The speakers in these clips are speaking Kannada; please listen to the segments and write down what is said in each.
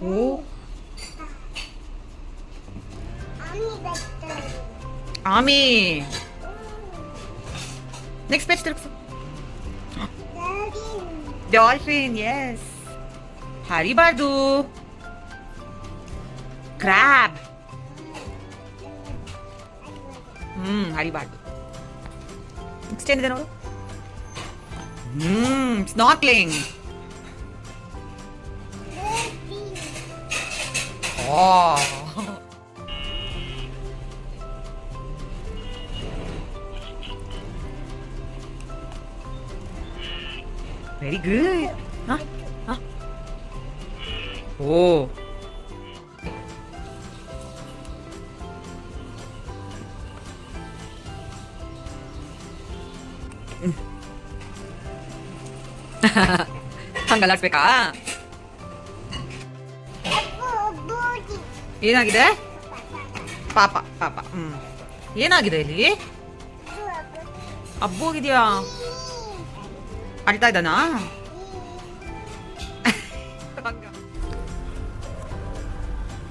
ಓ ಆಮಿ. ನೆಕ್ಸ್ಟ್ ಪೇಜ್ ತಿರುಗಿಸು. Dolphin, yes. ಹರಿಬಾರ್ದು. ಕ್ರ್ಯಾಬ್. ಹರಿಬಾರ್ದು. ನೆಕ್ಸ್ಟ್ ಏನಿದೆ ನೋಡು. ಸ್ನಾರ್ಕ್ಲಿಂಗ್. Very good. ಓ ಹಂಗಲ್ಲಾಡ್ಸ್ಬೇಕಾ? ಏನಾಗಿದೆ? ಪಾಪ ಪಾಪ. ಏನಾಗಿದೆ ಇಲ್ಲಿ? ಅಬ್ಬೋಗಿದ್ಯಾ? ಅಳ್ತಾ ಇದ್ದಾನಾ?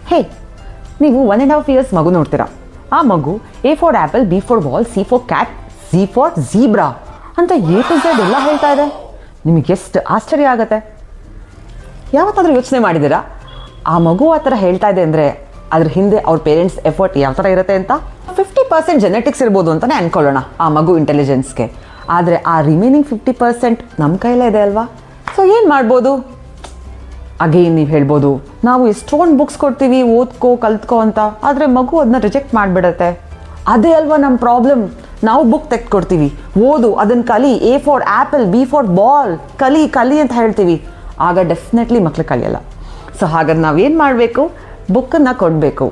ಹೇ, ನೀವು 1.5 years ಮಗು ನೋಡ್ತೀರಾ. ಆ ಮಗು A for apple, B for ball, C for cat, Z for zebra ಅಂತ A to Z ಎಲ್ಲ ಹೇಳ್ತಾ ಇದೆ. ನಿಮಗೆ ಎಷ್ಟು ಆಶ್ಚರ್ಯ ಆಗತ್ತೆ. ಯಾವತ್ತಾದ್ರೂ ಯೋಚನೆ ಮಾಡಿದ್ದೀರಾ ಆ ಮಗು ಆ ಥರ ಹೇಳ್ತಾ ಇದೆ ಅಂದರೆ ಅದ್ರ ಹಿಂದೆ ಅವ್ರ ಪೇರೆಂಟ್ಸ್ ಎಫರ್ಟ್ ಯಾವ ಥರ ಇರುತ್ತೆ ಅಂತ? 50% ಜೆನೆಟಿಕ್ಸ್ ಇರ್ಬೋದು ಅಂತಲೇ ಅನ್ಕೊಳ್ಳೋಣ ಆ ಮಗು ಇಂಟೆಲಿಜೆನ್ಸ್ಗೆ. ಆದರೆ ಆ ರಿಮೈನಿಂಗ್ 50% ನಮ್ಮ ಕೈಲೇ ಇದೆ ಅಲ್ವಾ? ಸೊ ಏನು ಮಾಡ್ಬೋದು? ಅಗೇನ್ ನೀವು ಹೇಳ್ಬೋದು, ನಾವು ಎಷ್ಟೊಂದು ಬುಕ್ಸ್ ಕೊಡ್ತೀವಿ ಓದ್ಕೋ ಕಲ್ತ್ಕೋ ಅಂತ, ಆದರೆ ಮಗು ಅದನ್ನ ರಿಜೆಕ್ಟ್ ಮಾಡಿಬಿಡತ್ತೆ. ಅದೇ ಅಲ್ವಾ ನಮ್ಮ ಪ್ರಾಬ್ಲಮ್. ನಾವು ಬುಕ್ ತೆಗೆದುಕೊಡ್ತೀವಿ, ಓದು, ಅದನ್ನು ಕಲಿ, A for apple, B for ball, ಕಲಿ ಕಲಿ ಅಂತ ಹೇಳ್ತೀವಿ. ಆಗ ಡೆಫಿನೆಟ್ಲಿ ಮಕ್ಳು ಕಲಿಯಲ್ಲ. ಸೊ ಹಾಗಾದ್ರೆ ನಾವೇನು ಮಾಡಬೇಕು? ಬುಕ್ಕನ್ನು ಕೊಡಬೇಕು,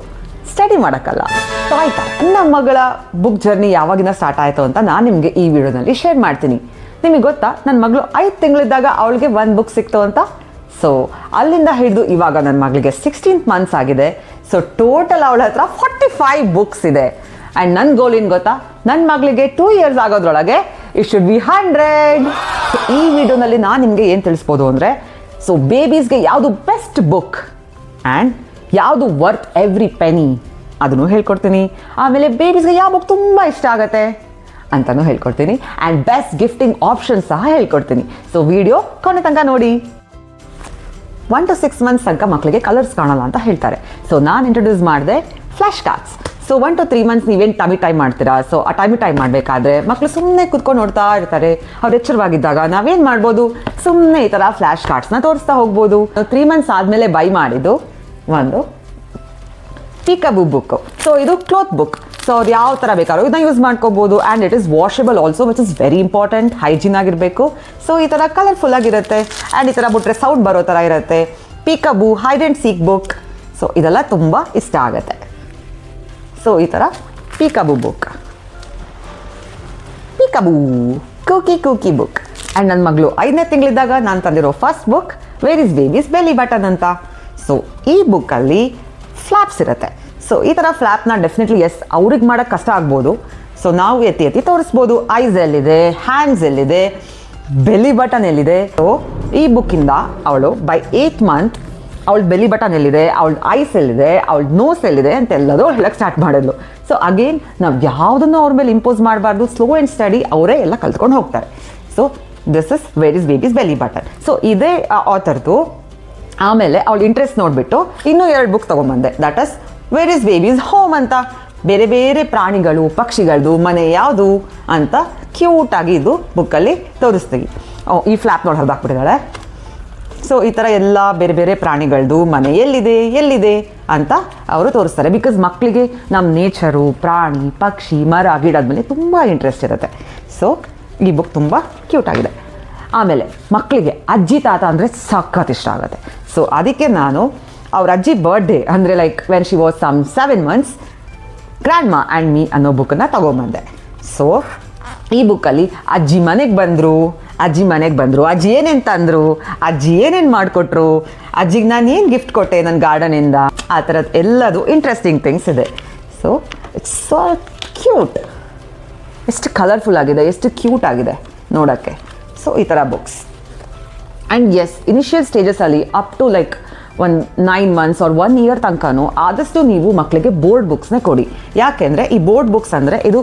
ಸ್ಟಡಿ ಮಾಡೋಕ್ಕಲ್ಲ. ಸೊ ಆಯಿತಾ, ನಮ್ಮ ಮಗಳ ಬುಕ್ ಜರ್ನಿ ಯಾವಾಗಿನ ಸ್ಟಾರ್ಟ್ ಆಯಿತು ಅಂತ ನಾನು ನಿಮಗೆ ಈ ವಿಡಿಯೋನಲ್ಲಿ ಶೇರ್ ಮಾಡ್ತೀನಿ. ನಿಮಗೆ ಗೊತ್ತಾ, ನನ್ನ ಮಗಳು 5 ತಿಂಗಳಿದ್ದಾಗ ಅವಳಿಗೆ 1 ಬುಕ್ ಸಿಕ್ತು ಅಂತ. ಸೊ ಅಲ್ಲಿಂದ ಹಿಡಿದು ಇವಾಗ ನನ್ನ ಮಗಳಿಗೆ 16 months ಆಗಿದೆ. ಸೊ ಟೋಟಲ್ ಅವಳ ಹತ್ರ 45 ಬುಕ್ಸ್ ಇದೆ. ಆ್ಯಂಡ್ ನನ್ನ ಗೋಲ್ ಏನು ಗೊತ್ತಾ? ನನ್ನ ಮಗಳಿಗೆ 2 years ಆಗೋದ್ರೊಳಗೆ ಇಟ್ ಶುಡ್ ಬಿ 100. ಈ ವಿಡಿಯೋನಲ್ಲಿ ನಾನು ನಿಮಗೆ ಏನು ತಿಳಿಸ್ಬೋದು ಅಂದರೆ, ಸೊ ಬೇಬೀಸ್ಗೆ ಯಾವುದು ಬೆಸ್ಟ್ ಬುಕ್ ಆ್ಯಂಡ್ ಯಾವುದು ವರ್ತ್ ಎವ್ರಿ ಪೆನಿ ಅದನ್ನು ಹೇಳ್ಕೊಡ್ತೀನಿ. ಆಮೇಲೆ ಬೇಬೀಸ್ಗೆ ಯಾವ ಬುಕ್ ತುಂಬ ಇಷ್ಟ ಆಗುತ್ತೆ ಅಂತಲೂ ಹೇಳ್ಕೊಡ್ತೀನಿ. ಆ್ಯಂಡ್ ಬೆಸ್ಟ್ ಗಿಫ್ಟಿಂಗ್ ಆಪ್ಷನ್ ಸಹ ಹೇಳ್ಕೊಡ್ತೀನಿ. ಸೊ ವಿಡಿಯೋ ಕೊನೆ ತನಕ ನೋಡಿ. 1 to 6 months ತನಕ ಮಕ್ಕಳಿಗೆ ಕಲರ್ಸ್ ಕಾಣಲ್ಲ ಅಂತ ಹೇಳ್ತಾರೆ. ಸೊ ನಾನು ಇಂಟ್ರೊಡ್ಯೂಸ್ ಮಾಡಿದೆ flash cards. So 1 to 3 months ನೀವೇನು ಟಮಿ ಟೈಮ್ ಮಾಡ್ತೀರಾ? ಸೊ ಆ ಟಮಿ ಟೈಮ್ ಮಾಡಬೇಕಾದ್ರೆ ಮಕ್ಕಳು ಸುಮ್ಮನೆ ಕುತ್ಕೊಂಡು ನೋಡ್ತಾ ಇರ್ತಾರೆ. ಅವ್ರು ಎಚ್ಚರವಾಗಿದ್ದಾಗ ನಾವೇನು ಮಾಡ್ಬೋದು? ಸುಮ್ಮನೆ ಈ ಥರ ಫ್ಲ್ಯಾಶ್ ಕಾರ್ಡ್ಸ್ನ ತೋರಿಸ್ತಾ ಹೋಗ್ಬೋದು. 3 months ಆದಮೇಲೆ ಬೈ ಮಾಡಿದ್ದು ಒಂದು ಪೀಕಬೂ ಬುಕ್ಕು. ಸೊ ಇದು ಕ್ಲೋತ್ ಬುಕ್. ಸೊ ಅವ್ರು ಯಾವ ಥರ ಬೇಕಾದ್ರೂ ಇದನ್ನ ಯೂಸ್ ಮಾಡ್ಕೋಬೋದು. And it is washable also, which is very important. Hygiene ಆಗಿರಬೇಕು. ಸೊ ಈ ಥರ ಕಲರ್ಫುಲ್ ಆಗಿರುತ್ತೆ. ಆ್ಯಂಡ್ ಈ ಥರ ಬಿಟ್ರೆ ಸೌಂಡ್ ಬರೋ ಥರ ಇರುತ್ತೆ. Peekaboo hide and seek book. So ಇದೆಲ್ಲ ತುಂಬ ಇಷ್ಟ ಆಗುತ್ತೆ. ಸೊ ಈ ಥರ peekaboo book, peekaboo cookie book. And ನನ್ನ ಮಗಳು 5ನೇ ತಿಂಗಳಿದ್ದಾಗ ನಾನು ತಂದಿರೋ first book where is baby's belly button ಅಂತ. ಸೊ ಈ ಬುಕ್ಕಲ್ಲಿ ಫ್ಲ್ಯಾಪ್ಸ್ ಇರುತ್ತೆ. ಸೊ ಈ ಥರ ಫ್ಲ್ಯಾಪ್ನ ಡೆಫಿನೆಟ್ಲಿ ಅವ್ರಿಗೆ ಮಾಡೋಕ್ಕೆ ಕಷ್ಟ ಆಗ್ಬೋದು. ಸೊ ನಾವು ಎತ್ತಿ ತೋರಿಸ್ಬೋದು. ಐಸ್ ಎಲ್ಲಿದೆ, ಹ್ಯಾಂಡ್ಸ್ ಎಲ್ಲಿದೆ, ಬೆಲಿ ಬಟನ್ ಎಲ್ಲಿದೆ. ಸೊ ಈ ಬುಕ್ಕಿಂದ ಅವಳು ಬೈ 8th month ಅವಳ ಬೆಲಿ ಬಟನ್ ಎಲ್ಲಿದೆ, ಅವಳ ಐಸ್ ಎಲ್ಲಿದೆ, ಅವಳ ನೋಸ್ ಎಲ್ಲಿದೆ ಅಂತೆಲ್ಲದೂ ಹೇಳಕ್ಕೆ ಸ್ಟಾರ್ಟ್ ಮಾಡಿದ್ಲು. ಸೊ ಅಗೇನ್ ನಾವು ಯಾವುದನ್ನು ಅವ್ರ ಮೇಲೆ ಇಂಪೋಸ್ ಮಾಡಬಾರ್ದು. ಸ್ಲೋ ಆ್ಯಂಡ್ ಸ್ಟಡಿ ಅವರೇ ಎಲ್ಲ ಕಲ್ತ್ಕೊಂಡು ಹೋಗ್ತಾರೆ. So this is where is baby's belly button. So ಇದೇ ಆಥರ್ದು. ಆಮೇಲೆ ಅವಳ ಇಂಟ್ರೆಸ್ಟ್ ನೋಡಿಬಿಟ್ಟು ಇನ್ನೂ 2 ಬುಕ್ ತೊಗೊಂಬಂದೆ. That is where is baby's home ಅಂತ. ಬೇರೆ ಬೇರೆ ಪ್ರಾಣಿಗಳು ಪಕ್ಷಿಗಳದು ಮನೆ ಯಾವುದು ಅಂತ ಕ್ಯೂಟಾಗಿ ಇದು ಬುಕ್ಕಲ್ಲಿ ತೋರಿಸ್ತೀವಿ. ಈ ಫ್ಲ್ಯಾಪ್ ನೋಡಿ ಹರಿದಾಕ್ಬಿಟ್ಟಿದ್ದಾಳೆ. ಸೊ ಈ ಥರ ಎಲ್ಲ ಬೇರೆ ಬೇರೆ ಪ್ರಾಣಿಗಳದು ಮನೆ ಎಲ್ಲಿದೆ ಅಂತ ಅವರು ತೋರಿಸ್ತಾರೆ. ಬಿಕಾಸ್ ಮಕ್ಕಳಿಗೆ ನಮ್ಮ ನೇಚರು, ಪ್ರಾಣಿ ಪಕ್ಷಿ ಮರ ಗಿಡದ ಮೇಲೆ ತುಂಬ ಇಂಟ್ರೆಸ್ಟ್ ಇರುತ್ತೆ. ಸೊ ಈ ಬುಕ್ ತುಂಬ ಕ್ಯೂಟಾಗಿದೆ. ಆಮೇಲೆ ಮಕ್ಕಳಿಗೆ ಅಜ್ಜಿ ತಾತ ಅಂದರೆ ಸಖತ್ ಇಷ್ಟ ಆಗುತ್ತೆ. ಸೊ ಅದಕ್ಕೆ ನಾನು ಅವ್ರ ಅಜ್ಜಿ ಬರ್ಡೇ ಅಂದರೆ like when she was some 7 months, grandma and me ಅನ್ನೋ ಬುಕ್ಕನ್ನು ತೊಗೊಂಬಂದೆ. ಸೊ ಈ ಬುಕ್ಕಲ್ಲಿ ಅಜ್ಜಿ ಮನೆಗೆ ಬಂದರು, ಅಜ್ಜಿ ಏನೇನು ತಂದರು, ಅಜ್ಜಿ ಏನೇನು ಮಾಡಿಕೊಟ್ರು, ಅಜ್ಜಿಗೆ ನಾನು ಏನು ಗಿಫ್ಟ್ ಕೊಟ್ಟೆ ನನ್ನ ಗಾರ್ಡನಿಂದ, ಆ ಥರದ್ದು ಎಲ್ಲದು ಇಂಟ್ರೆಸ್ಟಿಂಗ್ ಥಿಂಗ್ಸ್ ಇದೆ. So it's so cute. ಎಷ್ಟು ಕಲರ್ಫುಲ್ ಆಗಿದೆ, ಎಷ್ಟು ಕ್ಯೂಟ್ ಆಗಿದೆ ನೋಡೋಕ್ಕೆ. ಸೊ ಈ ಥರ ಬುಕ್ಸ್. ಆ್ಯಂಡ್ ಎಸ್, ಇನಿಷಿಯಲ್ ಸ್ಟೇಜಸಲ್ಲಿ ಅಪ್ ಟು ಲೈಕ್ ಒಂದು 9 months or 1 year ತನಕನೂ ಆದಷ್ಟು ನೀವು ಮಕ್ಕಳಿಗೆ ಬೋರ್ಡ್ ಬುಕ್ಸ್ನೇ ಕೊಡಿ. ಯಾಕೆಂದರೆ ಈ ಬೋರ್ಡ್ ಬುಕ್ಸ್ ಅಂದರೆ ಇದು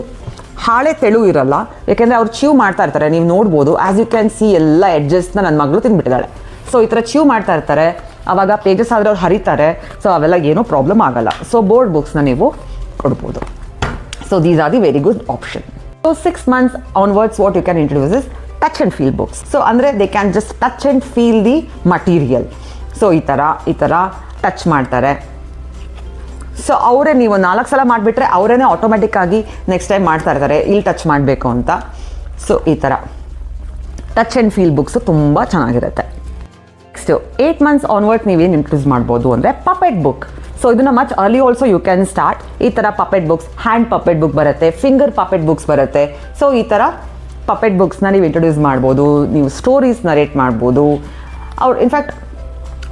ಹಾಳೆ ತೆಳು ಇರಲ್ಲ, ಯಾಕೆಂದರೆ ಅವ್ರು ಚೀವ್ ಮಾಡ್ತಾ ಇರ್ತಾರೆ. ನೀವು ನೋಡ್ಬೋದು, ಆ್ಯಸ್ ಯು ಕ್ಯಾನ್ ಸಿ ಎಲ್ಲ ಎಡ್ಜಸ್ನ ನನ್ನ ಮಗಳು ತಿಂದ್ಬಿಟ್ಟಿದ್ದಾಳೆ. ಸೊ ಈ ಥರ ಚೀವ್ ಮಾಡ್ತಾ ಇರ್ತಾರೆ, ಆವಾಗ ಪೇಜಸ್ ಆದರೆ ಅವ್ರು ಹರಿತಾರೆ. ಸೊ ಅವೆಲ್ಲ ಏನೂ ಪ್ರಾಬ್ಲಮ್ ಆಗಲ್ಲ. ಸೊ ಬೋರ್ಡ್ ಬುಕ್ಸ್ನ ನೀವು ಕೊಡ್ಬೋದು. So these are the very good option. So 6 months onwards what you can introduce is touch and feel books. So ಅಂದರೆ they can just touch and feel the material. So ಈ ಥರ ಟಚ್ ಮಾಡ್ತಾರೆ. ಸೊ ಅವರೇ ನೀವು 4 ಸಲ ಮಾಡಿಬಿಟ್ರೆ ಅವರೇ ಆಟೋಮೆಟಿಕ್ ಆಗಿ ನೆಕ್ಸ್ಟ್ ಟೈಮ್ ಮಾಡ್ತಾ ಇರ್ತಾರೆ ಇಲ್ಲಿ ಟಚ್ ಮಾಡಬೇಕು ಅಂತ. ಸೊ ಈ ಥರ ಟಚ್ ಆ್ಯಂಡ್ ಫೀಲ್ ಬುಕ್ಸು ತುಂಬ ಚೆನ್ನಾಗಿರುತ್ತೆ. ನೆಕ್ಸ್ಟು 8 months ಆನ್ವರ್ಡ್ಸ್ ನೀವೇನು ಇಂಟ್ರೊಡ್ಯೂಸ್ ಮಾಡ್ಬೋದು ಅಂದರೆ ಪಪೆಟ್ ಬುಕ್. ಸೊ ಇದನ್ನು much early also you can start. ಈ ಥರ puppet books, hand puppet book ಬರುತ್ತೆ, ಫಿಂಗರ್ ಪಪೆಟ್ ಬುಕ್ಸ್ ಬರುತ್ತೆ. ಸೊ ಈ ಥರ ಪಪೆಟ್ ಬುಕ್ಸ್ನ ನೀವು ಇಂಟ್ರೊಡ್ಯೂಸ್ ಮಾಡ್ಬೋದು. ನೀವು ಸ್ಟೋರೀಸ್ ನರೇಟ್ ಮಾಡ್ಬೋದು. ಅವ್ರು ಇನ್ಫ್ಯಾಕ್ಟ್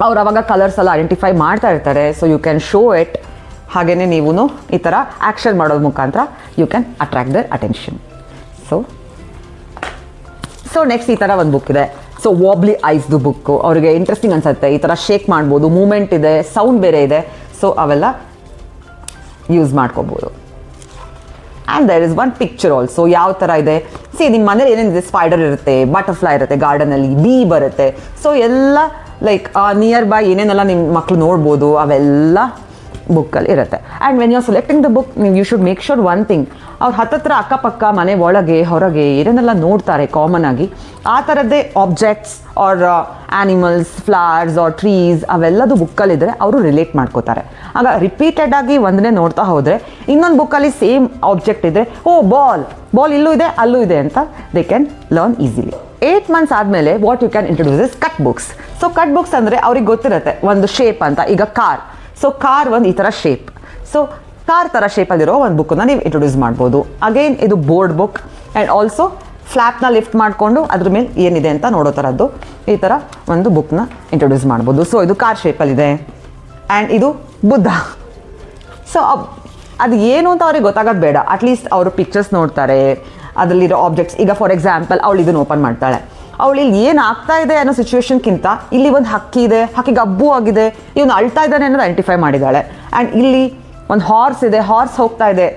ಅವ್ರು ಅವಾಗ ಕಲರ್ಸ್ ಎಲ್ಲ ಐಡೆಂಟಿಫೈ ಮಾಡ್ತಾ ಇರ್ತಾರೆ. So you can show it. ಹಾಗೆಯೇ ನೀವು ಈ ಥರ ಆ್ಯಕ್ಷನ್ ಮಾಡೋದ್ರ ಮುಖಾಂತರ you can attract their attention. So next ಈ ಥರ ಒಂದು ಬುಕ್ ಇದೆ. ಸೊ ವಾಬ್ಲಿ ಐಸ್ದು ಬುಕ್ಕು ಅವರಿಗೆ ಇಂಟ್ರೆಸ್ಟಿಂಗ್ ಅನ್ಸುತ್ತೆ. ಈ ಥರ ಶೇಕ್ ಮಾಡ್ಬೋದು, ಮೂಮೆಂಟ್ ಇದೆ, ಸೌಂಡ್ ಬೇರೆ ಇದೆ. ಸೊ ಅವೆಲ್ಲ ಯೂಸ್ ಮಾಡ್ಕೋಬೋದು. And there is one picture also. ಯಾವ ಥರ ಇದೆ, ಸಿ ನಿಮ್ಮ ಮನೇಲಿ ಏನೇನಿದೆ, ಸ್ಪೈಡರ್ ಇರುತ್ತೆ, ಬಟರ್ಫ್ಲೈ ಇರುತ್ತೆ, ಗಾರ್ಡನಲ್ಲಿ ಬೀ ಬರುತ್ತೆ. ಸೊ ಎಲ್ಲ ಲೈಕ್ ನಿಯರ್ ಬೈ ಏನೇನೆಲ್ಲ ನಿಮ್ಮ ಮಕ್ಕಳು ನೋಡ್ಬೋದು ಅವೆಲ್ಲ ಬುಕ್ಕಲ್ಲಿ ಇರುತ್ತೆ. And when you are selecting the book you should make sure one thing, ಅವ್ರು ಹತ್ತತ್ರ ಅಕ್ಕಪಕ್ಕ ಮನೆ ಒಳಗೆ ಹೊರಗೆ ಏನೇನೆಲ್ಲ ನೋಡ್ತಾರೆ ಕಾಮನ್ ಆಗಿ ಆ ಥರದ್ದೇ objects or animals, flowers or trees ಅವೆಲ್ಲದು ಬುಕ್ಕಲ್ಲಿದ್ದರೆ ಅವರು ರಿಲೇಟ್ ಮಾಡ್ಕೋತಾರೆ. ಆಗ ರಿಪೀಟೆಡ್ ಆಗಿ ಒಂದನ್ನೇ ನೋಡ್ತಾ ಹೋದರೆ ಇನ್ನೊಂದು ಬುಕ್ಕಲ್ಲಿ ಸೇಮ್ ಆಬ್ಜೆಕ್ಟ್ ಇದ್ದರೆ ಓ ಬಾಲ್ ಇಲ್ಲೂ ಇದೆ ಅಲ್ಲೂ ಇದೆ ಅಂತ they can learn easily. 8 months ಆದಮೇಲೆ what you can introduce is cut books. So cut books ಅಂದರೆ ಅವ್ರಿಗೆ ಗೊತ್ತಿರುತ್ತೆ ಒಂದು ಶೇಪ್ ಅಂತ. ಈಗ ಕಾರ್, ಸೊ ಕಾರ್ ಒಂದು ಈ ಥರ ಶೇಪ್. ಸೊ ಕಾರ್ ಥರ ಶೇಪಲ್ಲಿರೋ ಒಂದು ಬುಕ್ಕನ್ನು ನೀವು ಇಂಟ್ರೊಡ್ಯೂಸ್ ಮಾಡ್ಬೋದು. ಅಗೈನ್ ಇದು ಬೋರ್ಡ್ ಬುಕ್ ಆ್ಯಂಡ್ ಆಲ್ಸೋ ಫ್ಲ್ಯಾಪ್ನ ಲಿಫ್ಟ್ ಮಾಡಿಕೊಂಡು ಅದ್ರ ಮೇಲೆ ಏನಿದೆ ಅಂತ ನೋಡೋ ಥರದ್ದು ಈ ಥರ ಒಂದು ಬುಕ್ನ ಇಂಟ್ರೊಡ್ಯೂಸ್ ಮಾಡ್ಬೋದು. ಸೊ ಇದು ಕಾರ್ ಶೇಪಲ್ಲಿದೆ ಆ್ಯಂಡ್ ಇದು ಬುದ್ಧ. ಸೊ ಅದು ಏನು ಅಂತ ಅವ್ರಿಗೆ ಗೊತ್ತಾಗೋದು ಬೇಡ, ಅಟ್ಲೀಸ್ಟ್ ಅವರು ಪಿಕ್ಚರ್ಸ್ ನೋಡ್ತಾರೆ, ಅದರಲ್ಲಿರೋ ಆಬ್ಜೆಕ್ಟ್ಸ್. ಈಗ ಫಾರ್ ಎಕ್ಸಾಂಪಲ್ ಅವಳು ಇದನ್ನು ಓಪನ್ ಮಾಡ್ತಾಳೆ, ಅವಳು ಇಲ್ಲಿ ಏನು ಆಗ್ತಾ ಇದೆ ಅನ್ನೋ ಸಿಚುವೇಶನ್ಗಿಂತ ಇಲ್ಲಿ ಒಂದು ಹಕ್ಕಿ ಇದೆ, ಹಕ್ಕಿಗೆ ಹಬ್ಬು ಆಗಿದೆ, ಇವನು ಅಳ್ತಾ ಇದ್ದಾನೆ ಅನ್ನೋದು ಐಡೆಂಟಿಫೈ ಮಾಡಿದ್ದಾಳೆ. ಆ್ಯಂಡ್ ಇಲ್ಲಿ ಒಂದು ಹಾರ್ಸ್ ಇದೆ, ಹಾರ್ಸ್ ಹೋಗ್ತಾ ಇದೆ,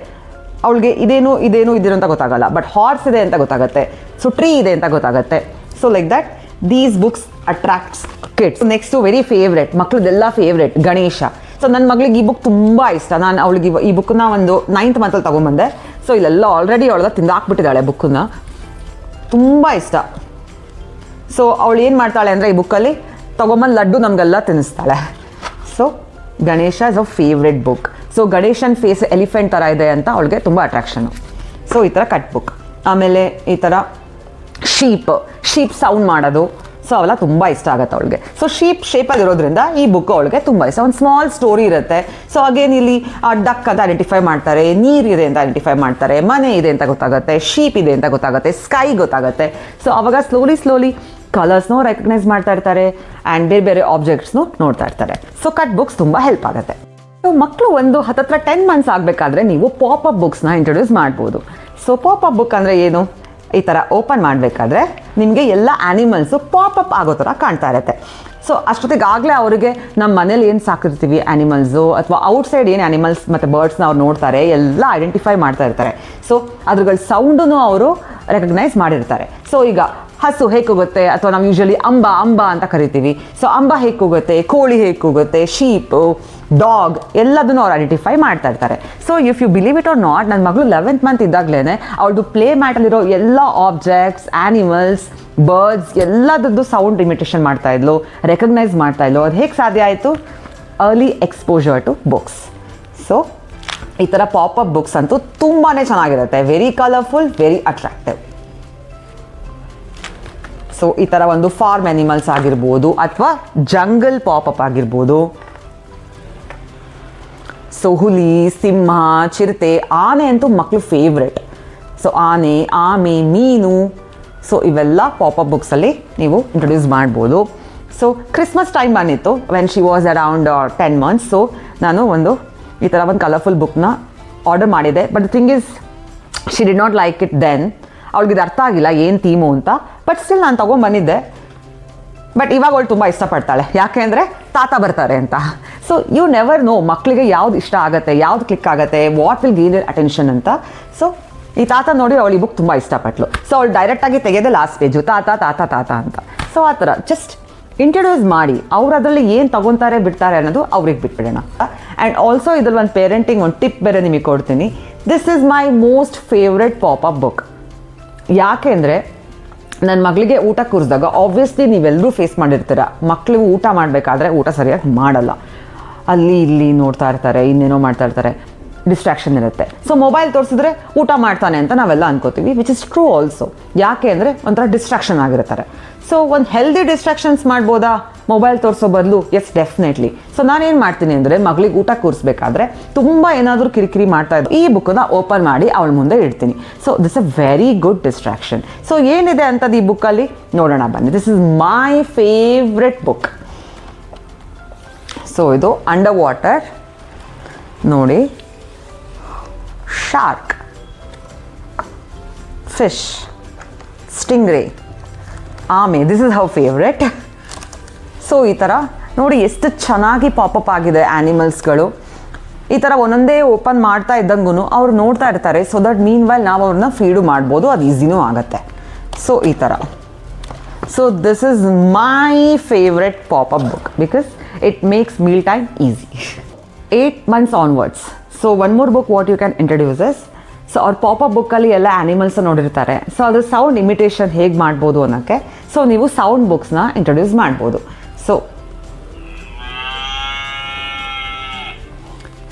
ಅವಳಿಗೆ ಇದೇನು ಅಂತ ಗೊತ್ತಾಗಲ್ಲ, ಬಟ್ ಹಾರ್ಸ್ ಇದೆ ಅಂತ ಗೊತ್ತಾಗುತ್ತೆ. ಸೊ ಟ್ರೀ ಇದೆ ಅಂತ ಗೊತ್ತಾಗುತ್ತೆ. So like that these books attracts kids. Next very favourite, ಮಕ್ಕಳದೆಲ್ಲ ಫೇವ್ರೆಟ್ ಗಣೇಶ. ಸೊ ನನ್ನ ಮಗಳಿಗೆ ಈ ಬುಕ್ ತುಂಬ ಇಷ್ಟ. ನಾನು ಅವಳಿಗೆ ಈ ಬುಕ್ಕನ್ನ ಒಂದು 9th month ತೊಗೊಂಬಂದೆ. ಸೊ ಇಲ್ಲೆಲ್ಲ ಆಲ್ರೆಡಿ ಅವಳೆಲ್ಲ ತಿಂದಾಕ್ಬಿಟ್ಟಿದ್ದಾಳೆ ಬುಕ್ಕನ್ನ, ತುಂಬ ಇಷ್ಟ. ಸೊ ಅವಳು ಏನು ಮಾಡ್ತಾಳೆ ಅಂದರೆ ಈ ಬುಕ್ಕಲ್ಲಿ ತೊಗೊಂಬಂದು ಲಡ್ಡು ನಮಗೆಲ್ಲ ತಿನ್ನಿಸ್ತಾಳೆ. So Ganesha is a favourite book. So ಗಣೇಶನ್ ಫೇಸ್ ಎಲಿಫೆಂಟ್ ಥರ ಇದೆ ಅಂತ ಅವಳಿಗೆ ತುಂಬ ಅಟ್ರಾಕ್ಷನು. ಸೊ ಈ ಥರ ಕಟ್ ಬುಕ್. ಆಮೇಲೆ ಈ ಥರ ಶೀಪ್ ಸೌಂಡ್ ಮಾಡೋದು, ಸೊ ಅವೆಲ್ಲ ತುಂಬ ಇಷ್ಟ ಆಗುತ್ತೆ ಅವಳಿಗೆ. ಸೊ ಶೇಪಲ್ಲಿರೋದ್ರಿಂದ ಈ ಬುಕ್ ಅವಳಿಗೆ ತುಂಬ ಇಷ್ಟ. ಒಂದು ಸ್ಮಾಲ್ ಸ್ಟೋರಿ ಇರುತ್ತೆ. ಸೊ ಅಗೇನ್ ಇಲ್ಲಿ ಡಕ್ ಅಂತ ಐಡೆಂಟಿಫೈ ಮಾಡ್ತಾರೆ, ನೀರಿದೆ ಅಂತ ಐಡೆಂಟಿಫೈ ಮಾಡ್ತಾರೆ, ಮನೆ ಇದೆ ಅಂತ ಗೊತ್ತಾಗುತ್ತೆ, ಶೀಪ್ ಇದೆ ಅಂತ ಗೊತ್ತಾಗುತ್ತೆ, ಸ್ಕೈ ಗೊತ್ತಾಗುತ್ತೆ. ಸೊ ಅವಾಗ ಸ್ಲೋಲಿ ಕಲರ್ಸ್ನೂ ರೆಕಗ್ನೈಸ್ ಮಾಡ್ತಾ ಇರ್ತಾರೆ ಆ್ಯಂಡ್ ಬೇರೆ ಆಬ್ಜೆಕ್ಟ್ಸ್ನು ನೋಡ್ತಾ ಇರ್ತಾರೆ. ಸೊ ಕಟ್ ಬುಕ್ಸ್ ತುಂಬ ಹೆಲ್ಪ್ ಆಗುತ್ತೆ. ಸೊ ಮಕ್ಕಳು ಒಂದು ಹತ್ತತ್ರ 10 months ಆಗಬೇಕಾದ್ರೆ ನೀವು ಪಾಪಪ್ ಬುಕ್ಸ್ನ ಇಂಟ್ರೊಡ್ಯೂಸ್ ಮಾಡ್ಬೋದು. ಸೊ ಪಾಪಪ್ ಬುಕ್ ಅಂದರೆ ಏನು, ಈ ಥರ ಓಪನ್ ಮಾಡಬೇಕಾದ್ರೆ ನಿಮಗೆ ಎಲ್ಲ ಆ್ಯನಿಮಲ್ಸು ಪಾಪಪ್ ಆಗೋ ಥರ ಕಾಣ್ತಾ ಇರುತ್ತೆ. ಸೊ ಅಷ್ಟೊತ್ತಿಗಾಗಲೇ ಅವರಿಗೆ ನಮ್ಮ ಮನೇಲಿ ಏನು ಸಾಕಿರ್ತೀವಿ ಆ್ಯನಿಮಲ್ಸು ಅಥವಾ ಔಟ್ಸೈಡ್ ಏನು ಆ್ಯನಿಮಲ್ಸ್ ಮತ್ತು ಬರ್ಡ್ಸ್ನ ಅವ್ರು ನೋಡ್ತಾರೆ, ಎಲ್ಲ ಐಡೆಂಟಿಫೈ ಮಾಡ್ತಾ ಇರ್ತಾರೆ. ಸೊ ಅದ್ರಗಳ ಸೌಂಡನ್ನು ಅವರು ರೆಕಗ್ನೈಸ್ ಮಾಡಿರ್ತಾರೆ. ಸೊ ಈಗ ಹಸು ಹೇಗೆ ಹೋಗುತ್ತೆ, ಅಥವಾ ನಾವು ಯೂಶಲಿ ಅಂಬ ಅಂತ ಕರಿತೀವಿ. ಸೊ ಅಂಬ ಹೇಗೆ ಹೋಗುತ್ತೆ, ಕೋಳಿ ಹೇಗೆ ಹೋಗುತ್ತೆ, ಶೀಪು, ಡಾಗ್ ಎಲ್ಲದನ್ನು ಅವ್ರು ಐಡೆಂಟಿಫೈ ಮಾಡ್ತಾ ಇರ್ತಾರೆ. So if you believe it or not, ನನ್ನ ಮಗಳು 11th month ಇದ್ದಾಗಲೇ ಅವಳದು ಪ್ಲೇ ಮ್ಯಾಟಲ್ಲಿರೋ ಎಲ್ಲ ಆಬ್ಜೆಕ್ಟ್ಸ್, ಆ್ಯನಿಮಲ್ಸ್, ಬರ್ಡ್ಸ್ ಎಲ್ಲದದ್ದು ಸೌಂಡ್ ಇಮಿಟೇಷನ್ ಮಾಡ್ತಾ ಇದ್ಲು, ರೆಕಗ್ನೈಸ್ ಮಾಡ್ತಾ ಇದ್ಲು. ಅದು ಹೇಗೆ ಸಾಧ್ಯ ಆಯಿತು, early exposure to books. So ಈ ಥರ ಪಾಪಪ್ ಬುಕ್ಸ್ ಅಂತೂ ತುಂಬಾ ಚೆನ್ನಾಗಿರುತ್ತೆ, very colourful, very attractive. So ಈ ಥರ ಒಂದು ಫಾರ್ಮ್ ಆ್ಯನಿಮಲ್ಸ್ ಆಗಿರ್ಬೋದು ಅಥವಾ ಜಂಗಲ್ ಪಾಪಪ್ ಆಗಿರ್ಬೋದು. ಸೊ ಹುಲಿ, ಸಿಂಹ, ಚಿರತೆ, ಆನೆ ಅಂತೂ ಮಕ್ಕಳು ಫೇವ್ರೆಟ್. ಸೊ ಆನೆ, ಆಮೆ, ಮೀನು, ಸೊ ಇವೆಲ್ಲ ಪಾಪಪ್ ಬುಕ್ಸಲ್ಲಿ ನೀವು ಇಂಟ್ರೊಡ್ಯೂಸ್ ಮಾಡ್ಬೋದು. ಸೊ ಕ್ರಿಸ್ಮಸ್ ಟೈಮ್ ಬಂದಿತ್ತು when she was around 10 months. So ನಾನು ಈ ಥರ ಒಂದು ಕಲರ್ಫುಲ್ ಬುಕ್ನ ಆರ್ಡರ್ ಮಾಡಿದೆ. But the thing is she did not like it then. ಅವಳಿಗೆ ಇದು ಅರ್ಥ ಆಗಿಲ್ಲ ಏನು ಥೀಮು ಅಂತ. ಬಟ್ ಸ್ಟಿಲ್ ನಾನು ತೊಗೊಂಬಂದಿದ್ದೆ. ಬಟ್ ಇವಾಗ ಅವಳು ತುಂಬ ಇಷ್ಟಪಡ್ತಾಳೆ, ಯಾಕೆ ಅಂದರೆ ತಾತ ಬರ್ತಾರೆ ಅಂತ. ಸೊ ಯು ನೆವರ್ ನೋ ಮಕ್ಕಳಿಗೆ ಯಾವ್ದು ಇಷ್ಟ ಆಗುತ್ತೆ, ಯಾವ್ದು ಕ್ಲಿಕ್ ಆಗುತ್ತೆ, ವಾಟ್ ವಿಲ್ ಗೇನ್ ಅಟೆನ್ಷನ್ ಅಂತ. ಸೊ ಈ ತಾತ ನೋಡಿ ಅವಳು ಈ ಬುಕ್ ತುಂಬ ಇಷ್ಟಪಟ್ಲು. ಸೊ ಅವಳು ಡೈರೆಕ್ಟಾಗಿ ತೆಗೆದೇ ಲಾಸ್ಟ್ ಪೇಜು ತಾತ ತಾತ ತಾತ ಅಂತ. ಸೊ ಆ ಥರ ಜಸ್ಟ್ ಇಂಟ್ರೊಡ್ಯೂಸ್ ಮಾಡಿ ಅವ್ರು ಅದರಲ್ಲಿ ಏನು ತಗೊತಾರೆ ಬಿಡ್ತಾರೆ ಅನ್ನೋದು ಅವ್ರಿಗೆ ಬಿಟ್ಬಿಡೋಣ. ಆ್ಯಂಡ್ ಆಲ್ಸೋ ಇದ್ರಲ್ಲಿ ಒಂದು ಪೇರೆಂಟಿಂಗ್ ಒಂದು ಟಿಪ್ ಬೇರೆ ನಿಮಗೆ ಕೊಡ್ತೀನಿ. This is my most favourite popup book. ಯಾಕೆ ಅಂದರೆ ನನ್ನ ಮಗಳಿಗೆ ಊಟ ಕೂರಿಸಿದಾಗ ಆಬ್ವಿಯಸ್ಲಿ ನೀವೆಲ್ಲರೂ ಫೇಸ್ ಮಾಡಿರ್ತೀರ, ಮಕ್ಕಳು ಊಟ ಮಾಡಬೇಕಾದ್ರೆ ಊಟ ಸರಿಯಾಗಿ ಮಾಡಲ್ಲ, ಅಲ್ಲಿ ಇಲ್ಲಿ ನೋಡ್ತಾ ಇರ್ತಾರೆ, ಇನ್ನೇನೋ ಮಾಡ್ತಾ ಇರ್ತಾರೆ, ಡಿಸ್ಟ್ರಾಕ್ಷನ್ ಇರುತ್ತೆ. ಸೊ ಮೊಬೈಲ್ ತೋರಿಸಿದ್ರೆ ಊಟ ಮಾಡ್ತಾನೆ ಅಂತ ನಾವೆಲ್ಲ ಅನ್ಕೋತೀವಿ, ವಿಚ್ ಇಸ್ ಟ್ರೂ ಆಲ್ಸೋ. ಯಾಕೆ ಅಂದರೆ ಒಂಥರ ಡಿಸ್ಟ್ರಾಕ್ಷನ್ ಆಗಿರ್ತಾರೆ. ಸೊ ಒಂದು ಹೆಲ್ದಿ ಡಿಸ್ಟ್ರಾಕ್ಷನ್ಸ್ ಮಾಡ್ಬೋದಾ ಮೊಬೈಲ್ ತೋರಿಸೋ ಬದಲು? S, definitely. ಸೊ ನಾನೇನು ಮಾಡ್ತೀನಿ ಅಂದರೆ ಮಗಳಿಗೆ ಊಟ ಕೂರಿಸ್ಬೇಕಾದ್ರೆ ತುಂಬ ಏನಾದರೂ ಕಿರಿಕಿರಿ ಮಾಡ್ತಾ ಇದ್ದು ಈ ಬುಕ್ಕನ್ನ ಓಪನ್ ಮಾಡಿ ಅವಳ ಮುಂದೆ ಇಡ್ತೀನಿ. So this a very good distraction. So ಏನಿದೆ ಅಂಥದ್ದು ಈ ಬುಕ್ಕಲ್ಲಿ ನೋಡೋಣ ಬನ್ನಿ. This is my favourite book. So ಇದು ಅಂಡರ್ ವಾಟರ್ ನೋಡಿ, ಶಾರ್ಕ್, ಫಿಶ್, ಸ್ಟಿಂಗ್ರೇ, ಆಮೆ, this is how favourite. So ಈ ಥರ ನೋಡಿ ಎಷ್ಟು ಚೆನ್ನಾಗಿ ಪಾಪಪ್ ಆಗಿದೆ ಆ್ಯನಿಮಲ್ಸ್ಗಳು. ಈ ಥರ ಒಂದೊಂದೇ ಓಪನ್ ಮಾಡ್ತಾ ಇದ್ದಂಗೂ ಅವ್ರು ನೋಡ್ತಾ ಇರ್ತಾರೆ. ಸೊ ದಟ್ ಮೀನ್ ವೈಲ್ ನಾವು ಅವ್ರನ್ನ ಫೀಡು ಮಾಡ್ಬೋದು, ಅದು ಈಸಿನೂ ಆಗುತ್ತೆ. ಸೊ ಈ ಥರ. So this is my favourite popup book because it makes meal time easy. 8 months onwards. So one more book what you can introduces. So ಅವ್ರ ಪಾಪಪ್ ಬುಕ್ಕಲ್ಲಿ ಎಲ್ಲ ಆ್ಯನಿಮಲ್ಸ್ ನೋಡಿರ್ತಾರೆ. ಸೊ ಅದ್ರ ಸೌಂಡ್ ಇಮಿಟೇಷನ್ ಹೇಗೆ ಮಾಡ್ಬೋದು ಅನ್ನೋಕ್ಕೆ ಸೊ ನೀವು ಸೌಂಡ್ ಬುಕ್ಸ್ನ ಇಂಟ್ರೊಡ್ಯೂಸ್ ಮಾಡ್ಬೋದು.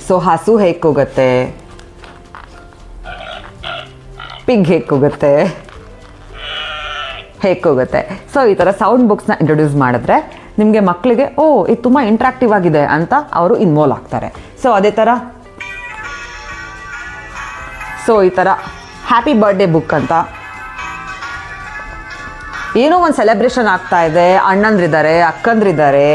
ಸೊ ಹಸು ಹೇಗೆ ಕೂಗುತ್ತೆ, ಪಿಗ್ ಹೇಗೆ ಕೂಗುತ್ತೆ, ಹೇಗೆ ಕೂಗುತ್ತೆ. ಸೊ ಈ ಥರ ಸೌಂಡ್ ಬುಕ್ಸ್ನ ಇಂಟ್ರೊಡ್ಯೂಸ್ ಮಾಡಿದ್ರೆ ನಿಮಗೆ ಮಕ್ಕಳಿಗೆ ಓ ಇದು ತುಂಬ ಇಂಟ್ರಾಕ್ಟಿವ್ ಆಗಿದೆ ಅಂತ ಅವರು ಇನ್ವಾಲ್ವ್ ಆಗ್ತಾರೆ. ಸೊ ಅದೇ ಥರ ಸೊ ಈ ಥರ ಹ್ಯಾಪಿ ಬರ್ಡೇ ಬುಕ್ ಅಂತ ಏನೋ ಒಂದು ಸೆಲೆಬ್ರೇಷನ್ ಆಗ್ತಾ ಇದೆ, ಅಣ್ಣಂದ್ರಿದ್ದಾರೆ, ಅಕ್ಕಂದ್ರಿದ್ದಾರೆ